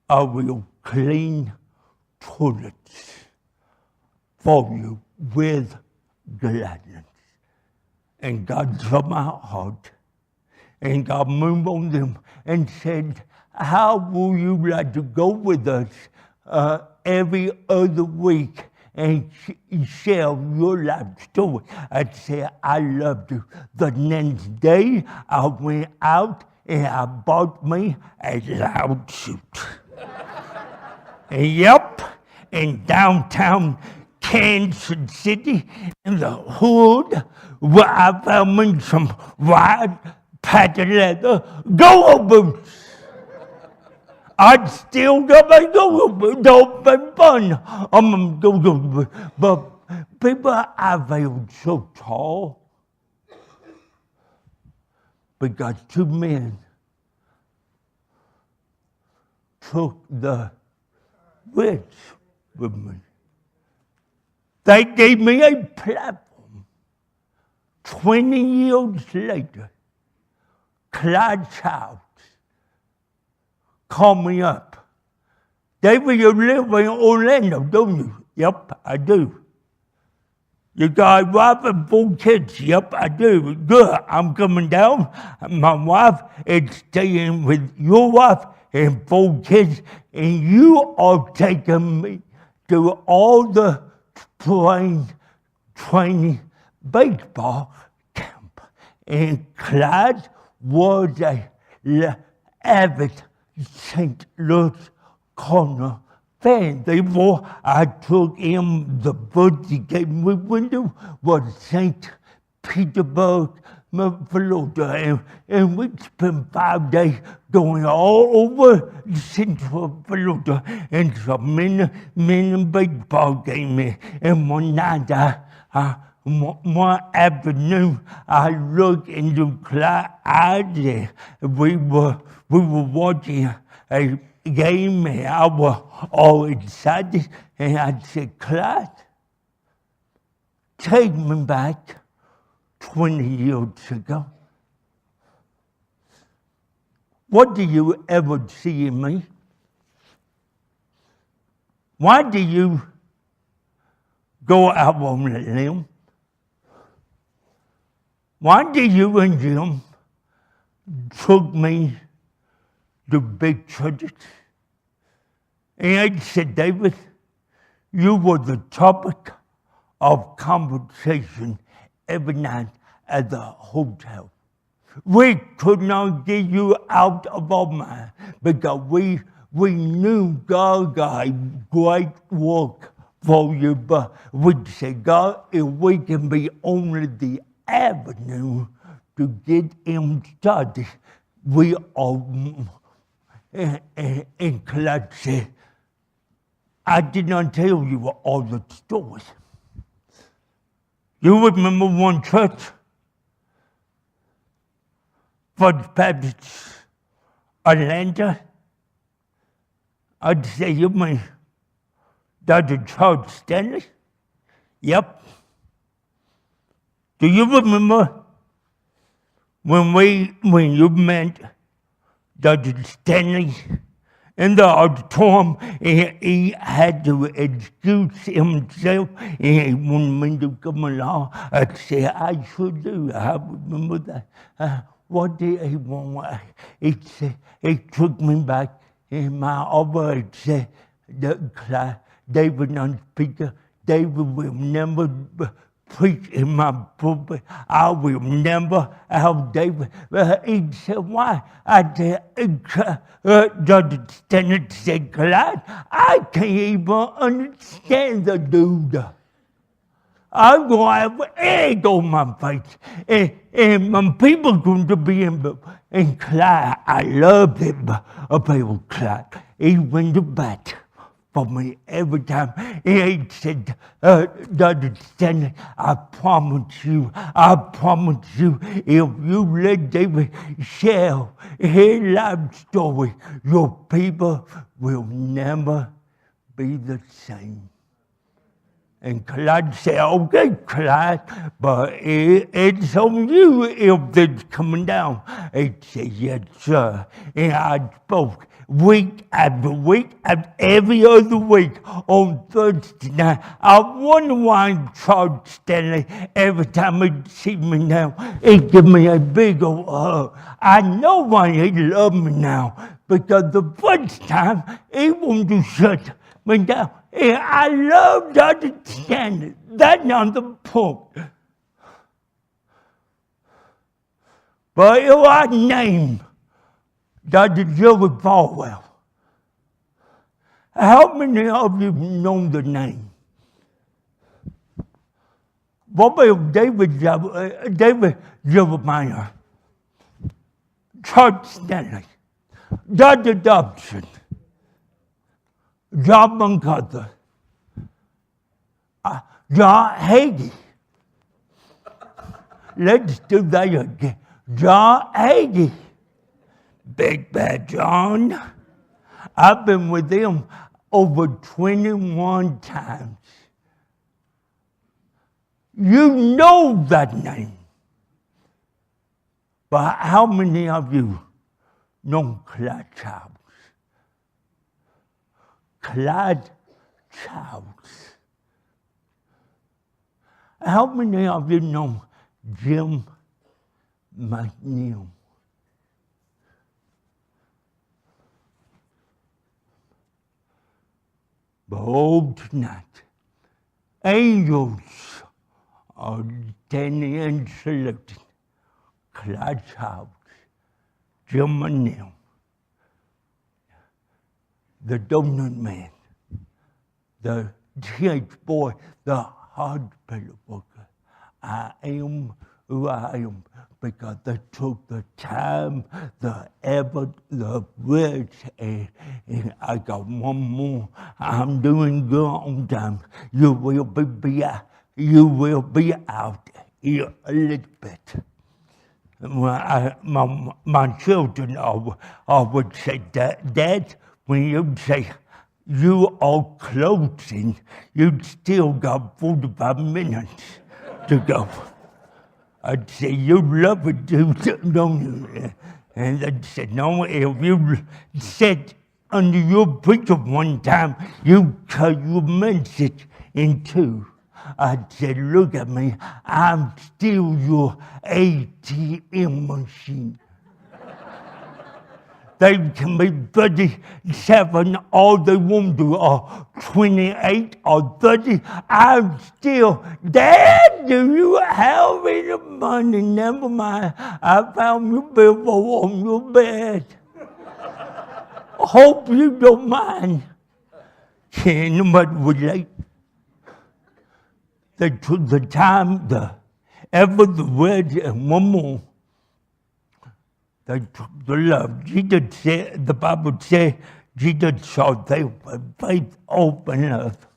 I will clean toilets for you with gladness. And God saw my heart. And God moved on them and said, how will you like to go with us every other week and share your life story? I said, I love you. The next day, I went out and I bought me a loud suit. Yep, in downtown Kansas City, in the hood, where I found me some white patent leather go-go boots. I still got my go-go boots. Don't be fun. I'm go-go boots. But people, I feel so tall because two men took the rich with me. They gave me a platform. 20 years later, Clyde Childs called me up. David, you live in Orlando, don't you? Yep, I do. You got a wife and 4 kids? Yep, I do. Good, I'm coming down. My wife is staying with your wife and 4 kids, and you are taking me to all the training baseball camp. And Clyde was an avid St. Louis Cardinal fan. Therefore, I took him the birthday game we went to was St. Petersburg, Florida, and we spent 5 days going all over Central Florida and some many baseball games. And one night, one afternoon, I looked into Clyde's eyes. We were watching a game, and I was all excited. And I said, Clyde, take me back 20 years ago. What do you ever see in me? Why do you go out on the limb? Why do you and Jim took me to big churches? And I said, David, you were the topic of conversation every night at the hotel. We could not get you out of our mind because we knew God got great work for you, but we said, God, if we can be only the avenue to get him started, we are. And Clyde said, I did not tell you all the stories. You remember one church, First Baptist Atlanta? I'd say, you mean Dr. Charles Stanley? Yep. Do you remember when you met Dr. Stanley in the auditorium, and he had to excuse himself, and he wanted me to come along. I said, I should do. I remember that. What did he want? He said, he took me back in my office and said, the class, David on speaker, David will never preach in my pulpit. I will never help David. He said, why? I said, Dr. Stennett said, Clyde, I can't even understand the dude. I'm going to have egg on my face. And when people going to be in Clyde, I love him, people Clyde. He went to bat for me every time. He said, Dr. Stanley, I promise you, if you let David share his life story, your people will never be the same. And Clyde said, okay, Clyde, but it's on you if it's coming down. He said, yes, sir. And I spoke week after week, and every other week on Thursday night. I wonder why Charles Stanley, every time he'd see me now, he'd give me a big old hug. I know why he loves me now, because the first time he wanted to shut me down. And I love Dr. Stanley. That's not the point. But if I name Dr. Joey Falwell, how many of you know the name? What about David Jeremiah, Charles Stanley, Dr. Dobson, John MacArthur, John Hagee. Let's do that again. John Hagee. Big Bad John. I've been with him over 21 times. You know that name. But how many of you know Clyde Childs? Clyde Childs. How many of you know Jim McNeil? Behold tonight, angels are standing and saluting Clyde Childs, Jim McNeil, the donut man, the church boy, the hospital worker. I am who I am because they took the time, the effort, the words, and I got one more. I'm doing good on time. You will be out here a little bit. My children would say, Dad, when you say you are closing, you still got 45 minutes to go. I'd say, you love it, don't you? And they'd say, no, if you said under your preacher one time, you cut your message in two. I'd say, look at me, I'm still your ATM machine. They can be 37 or they want to, or 28 or 30. I'm still, Dad, do you have any money? Never mind, I found your bill on your bed. Hope you don't mind. Can't nobody relate. They took the time, the effort, the words, and one more. They took the love. Jesus said, the Bible says, Jesus saw they were faith, hope, and love.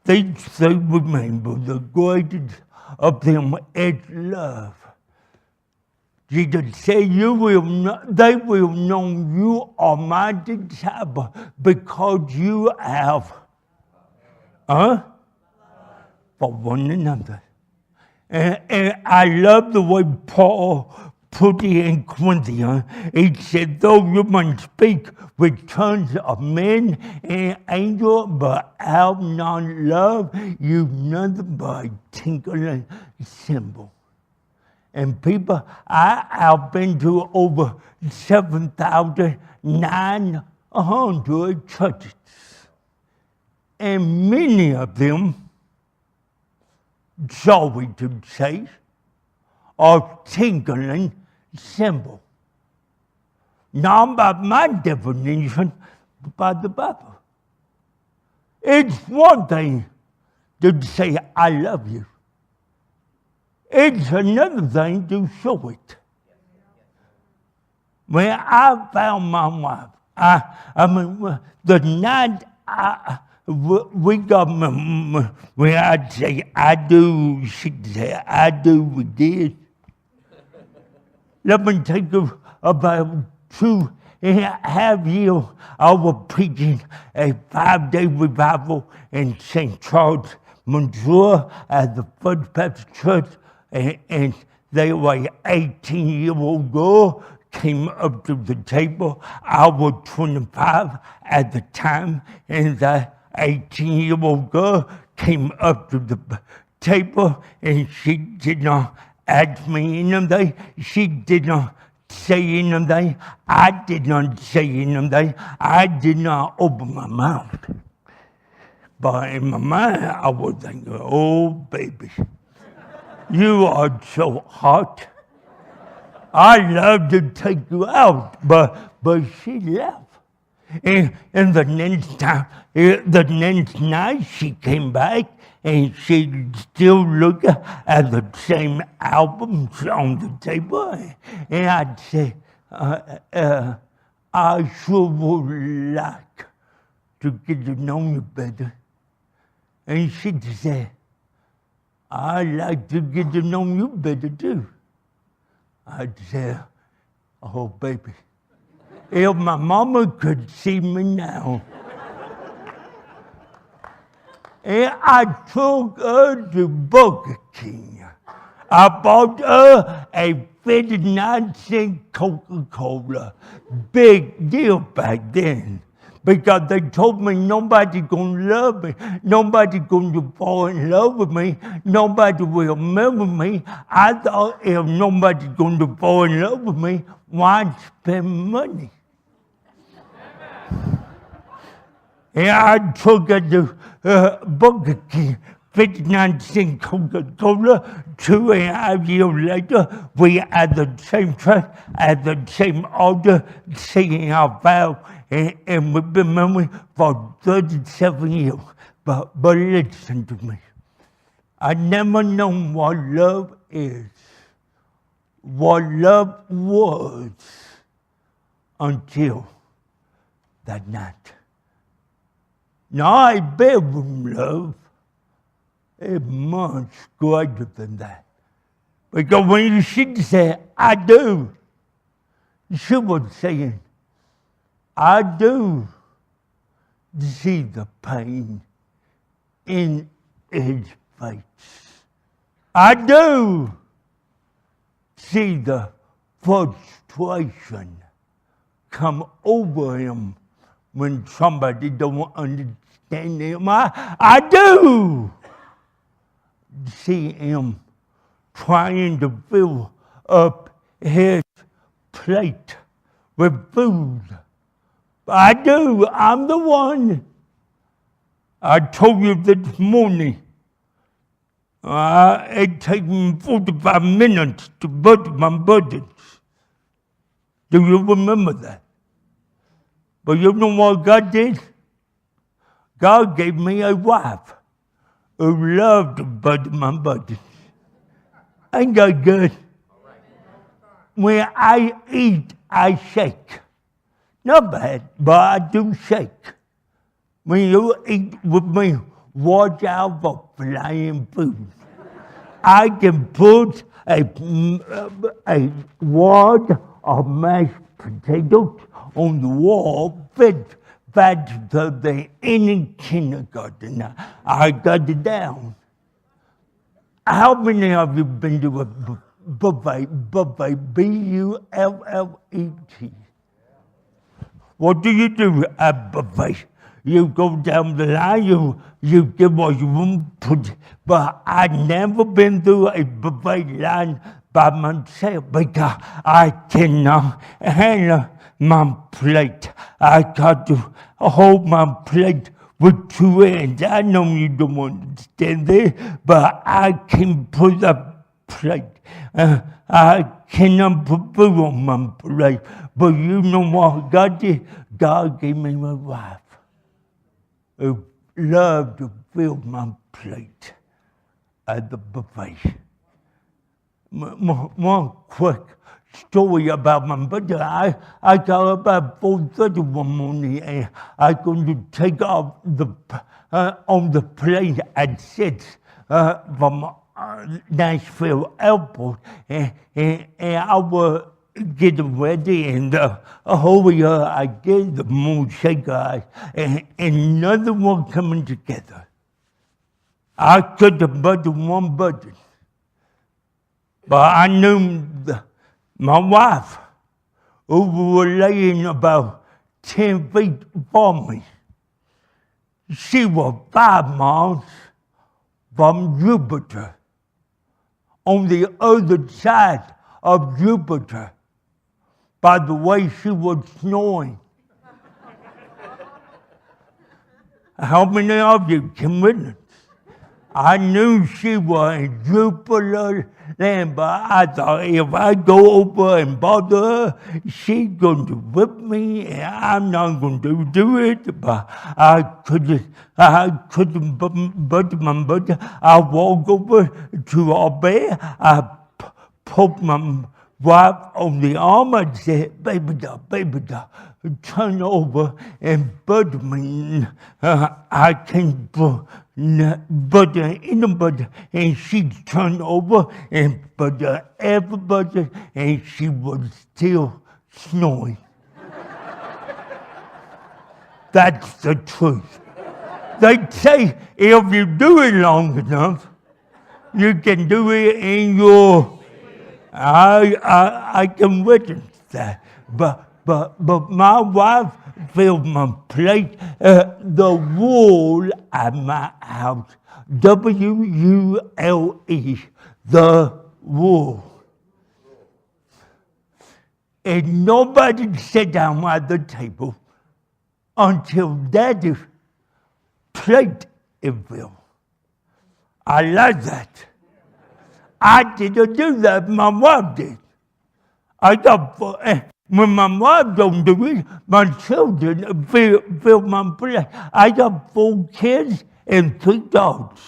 These three remember the greatest of them is love. Jesus said, they will know you are my disciple because you have, for one another. And I love the way Paul put it in Corinthians. He said, though you might speak with tongues of men and angels, but have not love, you've nothing but a tinkling cymbal. And people, I have been to over 7,900 churches. And many of them, sorry to say, are tinkling cymbal. Not by my definition, but by the Bible. It's one thing to say, I love you. It's another thing to show it. When I found my wife, the night we got, when I say I do, she'd say I do, we did. Let me take you about 2.5 years. I was preaching a 5-day revival in St. Charles, Missouri at the First Baptist Church. And they were 18-year-old girl came up to the table. I was 25 at the time, and that 18-year-old girl came up to the table, and she did not ask me anything. She did not say anything. I did not say anything. I did not open my mouth. But in my mind, I was thinking, oh, baby. You are so hot. I love to take you out, but she left. And the next night she came back and she still looked at the same albums on the table. And I'd say, I sure would like to get to know you better. And she'd say, I'd like to get to know you better too. I'd say, oh baby, if my mama could see me now. And I took her to Burger King. I bought her a 59-cent Coca-Cola. Big deal back then. Because they told me nobody's going to love me. Nobody's going to fall in love with me. Nobody will remember me. I thought if nobody's going to fall in love with me, why spend money? And I took her to Burger King, 59-cent Coca-Cola. 2.5 years later, we at the same church, at the same altar, singing our vow. And we've been married for 37 years. But listen to me. I never known what love is, what love was, until that night. Now, a bedroom love is much greater than that. Because when she said, I do, she was saying, I do see the pain in his face. I do see the frustration come over him when somebody don't understand him. I do see him trying to fill up his plate with food. I do. I'm the one. I told you this morning, it took me 45 minutes to butter my buttons. Do you remember that? But you know what God did? God gave me a wife who loved to butter my buttons. Ain't that good? When I eat, I shake. Not bad, but I do shake. When you eat with me, watch out for flying food. I can put a wad of mashed potatoes on the wall, fit faster than any kindergarten. I got it down. How many of you been to a buffet, B-U-F-F-E-T. What do you do at buffet? You go down the line, you give what you want, but I've never been through a buffet line by myself because I cannot handle my plate. I got to hold my plate with two hands. I know you don't understand this, but I can put a plate. I cannot put food on my plate. But you know what God did? God gave me my wife who loved to fill my plate at the buffet. One quick story about my birthday. I got about 4:30 one morning and I going to take off on the plane at 6 from Nashville Airport, and I was getting ready, and hurry up, I get the moon shaker, and another one coming together. I could have buttoned one button, but I knew my wife, who was laying about 10 feet from me, she was 5 miles from Jupiter, on the other side of Jupiter. By the way she was snoring. How many of you can witness? I knew she was in Jupiter land, but I thought if I go over and bother her, she's going to whip me, and I'm not going to do it. But I couldn't but my butt. I walk over to our bed. I put my wife on the arm and said, baby doll, turn over and butter me. I can't put butter in the butter. And she turned over and butter everybody, and she was still snoring. That's the truth. They say if you do it long enough, you can do it in your... I can witness that, but my wife filled my plate. The wall at my house, W-U-L-E, the wall. And nobody sat down at the table until Daddy's plate is filled. I like that. I didn't do that, my wife did. When my wife don't do it, my children fill my plate. I got 4 kids and 3 dogs.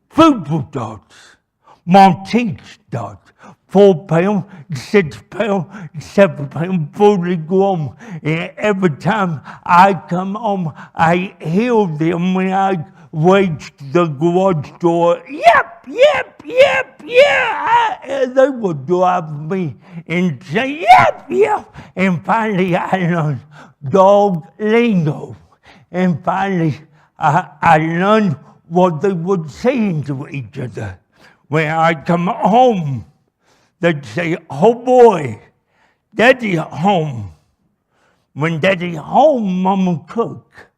Football dogs, Maltese dogs, 4 pounds, 6 pounds, 7 pounds, fully grown. And every time I come home, I hear them when I reach the garage door. Yep. They would drive me and say, yep. And finally I learned dog lingo. And finally I learned what they were saying to each other. When I come home, they'd say, oh boy, Daddy home. When Daddy home, Mama cook.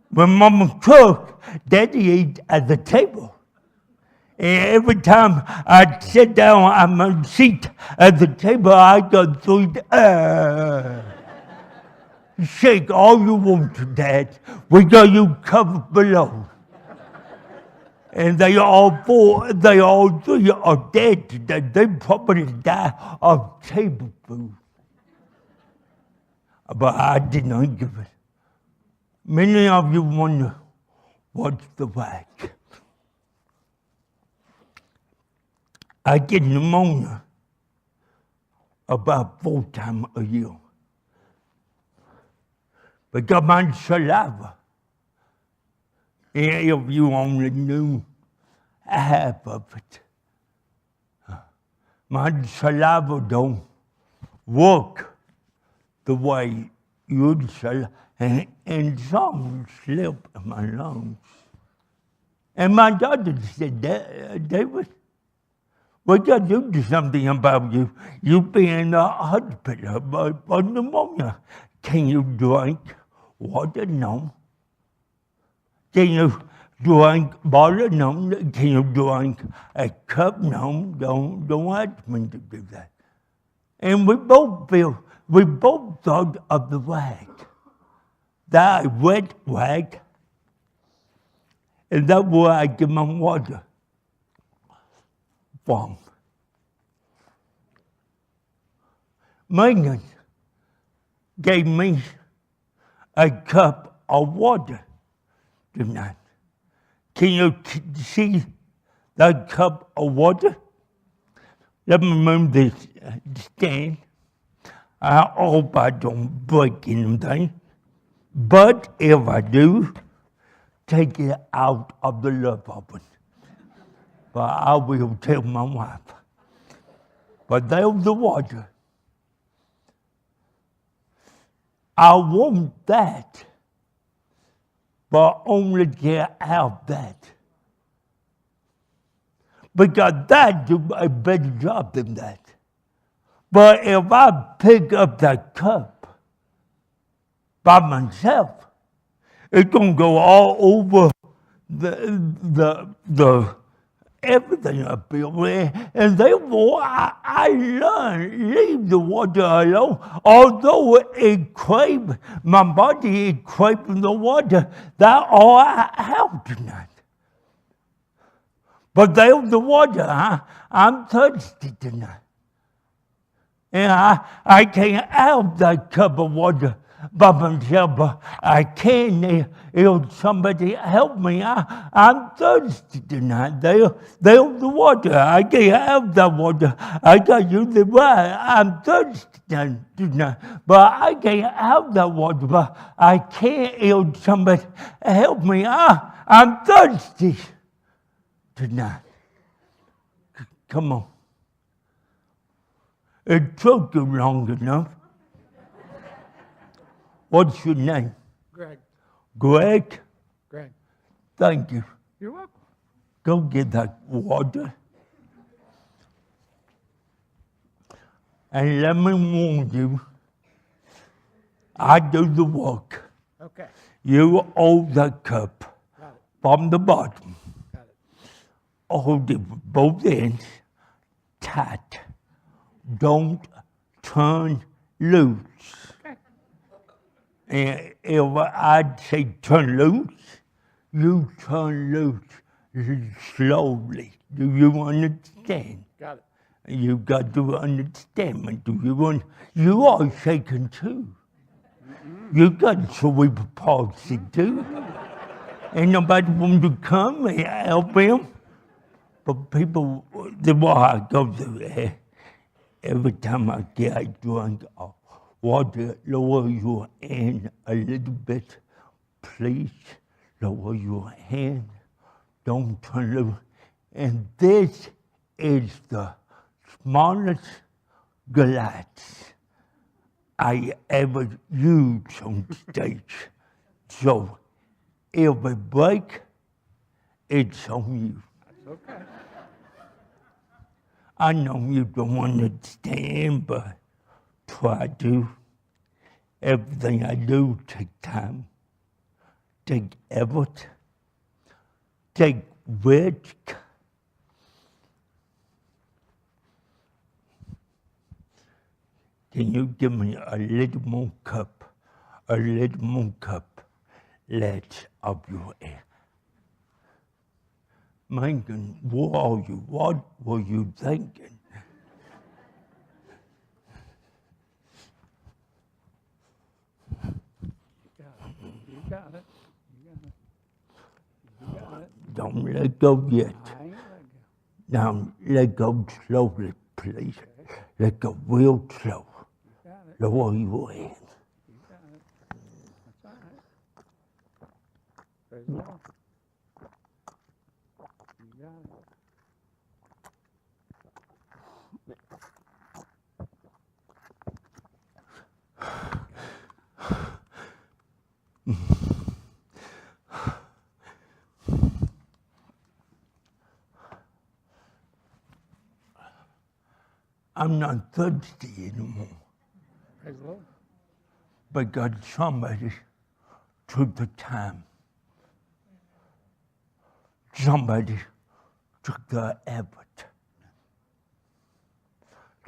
When Mama cook, Daddy eat at the table. And every time I'd sit down on my seat at the table, I'd go through shake all you want to, Dad. We got you covered below. And they all 3 are dead today. They probably die of table food. But I did not give it. Many of you wonder, what's the whack? I get pneumonia about 4 times a year. Because my saliva, and if you only knew half of it, my saliva don't work the way you'd say, and some slip in my lungs. And my doctor said, David, We got to do something about you. You be in the hospital by pneumonia. Can you drink water? No. Can you drink water? No. Can you drink a cup? No. Don't ask me to do that. And we both thought of the rag. That wet rag. And that's where I get my water from. Megan gave me a cup of water tonight. Can you see that cup of water? Let me move this stand. I hope I don't break anything. But if I do, take it out of the love oven. But I will tell my wife. But there's the water. I want that, but only get out that. Because that do a better job than that. But if I pick up that cup by myself, it's going to go all over the everything up here. And therefore, I learned, leave the water alone. Although it craved, my body is craving the water, that's all I have tonight. But there's the water, huh? I'm thirsty tonight. And I can't have that cup of water by myself, but I can if somebody help me. I'm thirsty tonight. There's the water. I can't have that water. I got you the water. I'm thirsty tonight, but I can't have that water. But I can't if somebody help me. I'm thirsty tonight. Come on. It took you long enough. What's your name? Greg. Greg? Greg. Thank you. You're welcome. Go get that water. And let me warn you, I do the work. Okay. You hold the cup Got it. from the bottom. Got it. Hold it with both ends tight. Don't turn loose. Okay. And if I say turn loose, you turn loose slowly. Do you understand? Got it. You got to understand me. Do you want? You are shaking too. You got cerebral palsy too. Ain't nobody want to come and help him. But people, the more I go through there, every time I get a drink of water, lower your hand a little bit. Please lower your hand. Don't turn loose. And this is the smallest glass I ever used on stage. So if it break, it's on you. That's okay. I know you don't understand, but try to. Everything I do take time, take effort, take risk. Can you give me a little more cup, let of your air? Megan, where are you? What were you thinking? You got it. You got it. Don't let go yet. I ain't let go. Now let go slowly, please. Okay. Let go real slow. You got it. Lower your hand. You got it. That's all right. Praise the Lord. You got it. I'm not thirsty anymore. Praise the Lord. Because somebody took the time. Somebody took the effort.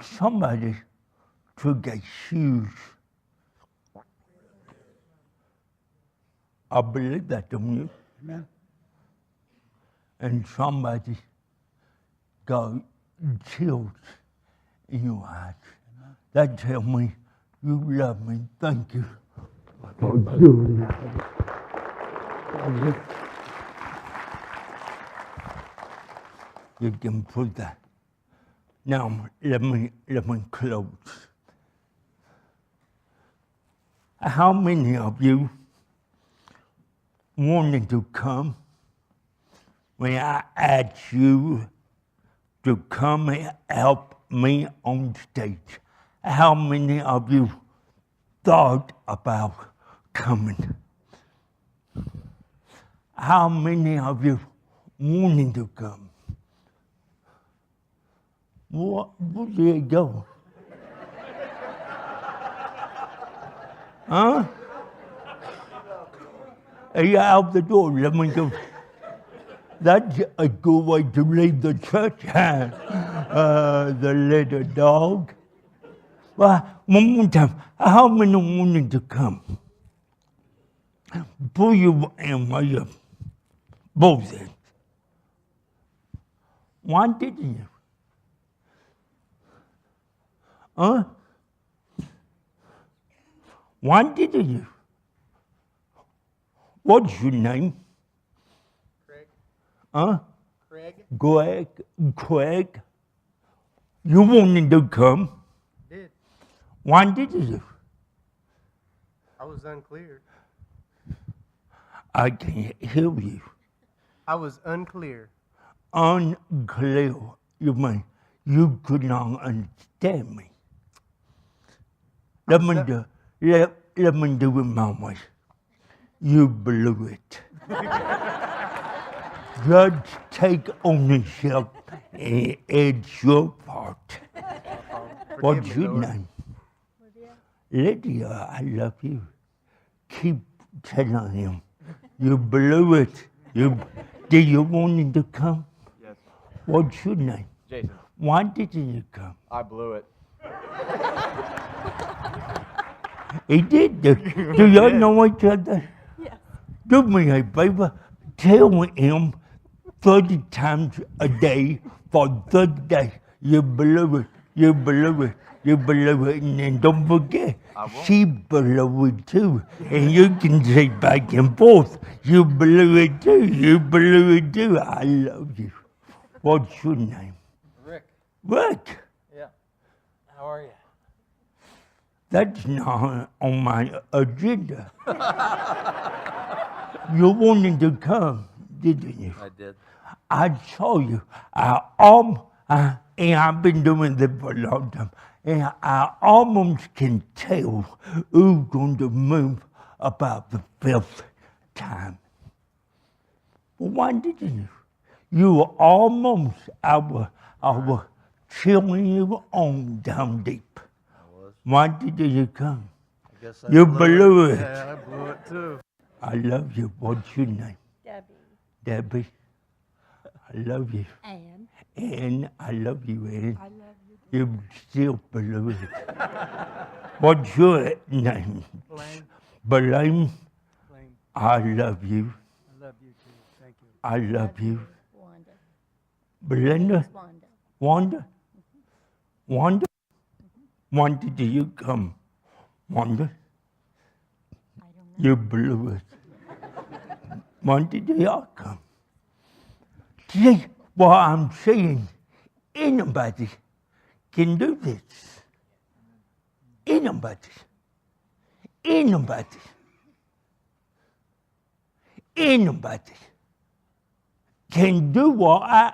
Somebody took a huge. I believe that, don't you? Amen. And somebody got chills in your heart. That tells me you love me. Thank you for doing that. You can put that. Now let me close. How many of you wanted to come when I asked you to come and help me on stage? How many of you thought about coming? How many of you wanted to come? Where did it go? Huh? Are you out the door? Let me go. That's a good way to leave the church. The little dog. Well, one more time. How many wanted to come? Pull your hand way up. Both ends. Why didn't you? Huh? Why didn't you? What's your name? Craig. Huh? Craig. Craig. You wanted to come. Did. Why didn't you? I was unclear. I can't hear you. I was unclear. Unclear. You mean you could not understand me. Let me do it my way. You blew it. Just take ownership and it's your part. What's Forgive me, your Lord. name? Lydia, I love you. Keep telling him. You blew it. Do you want him to come? Yes, What's your name? Jason. Why didn't you come? I blew it. He did. Do y'all know each other? Yes. Do me a favor. Tell him 30 times a day for 30 days. You blew it. You blew it. You blew it. And then don't forget, I won't. she blew it too. And you can say back and forth. You blew it too. You blew it too. I love you. What's your name? Rick. Rick. Yeah. How are you? That's not on my agenda. You wanted to come, didn't you? I did. I saw you. And I've been doing this for a long time. And I almost can tell who's going to move about the 5th time. Well, why didn't you? You were almost, I was cheering you on down deep. I was. Why didn't you come? I guess I You blew it. Yeah, I blew it too. I love you. What's your name? Debbie. Debbie. I love you. Ann. Ann, I love you, Ann. I love you. You still blew it. What's your name? Blaine. Blaine. Blaine. I love you. I love you too. Thank you. I love you. Wanda. Belinda. Wanda. Wanda. Wanda. Wanda, do you come? Wanda, I don't know. you blew it. Wanda, do y'all come? See what I'm saying? Anybody can do this. Anybody. Anybody. Anybody can do what I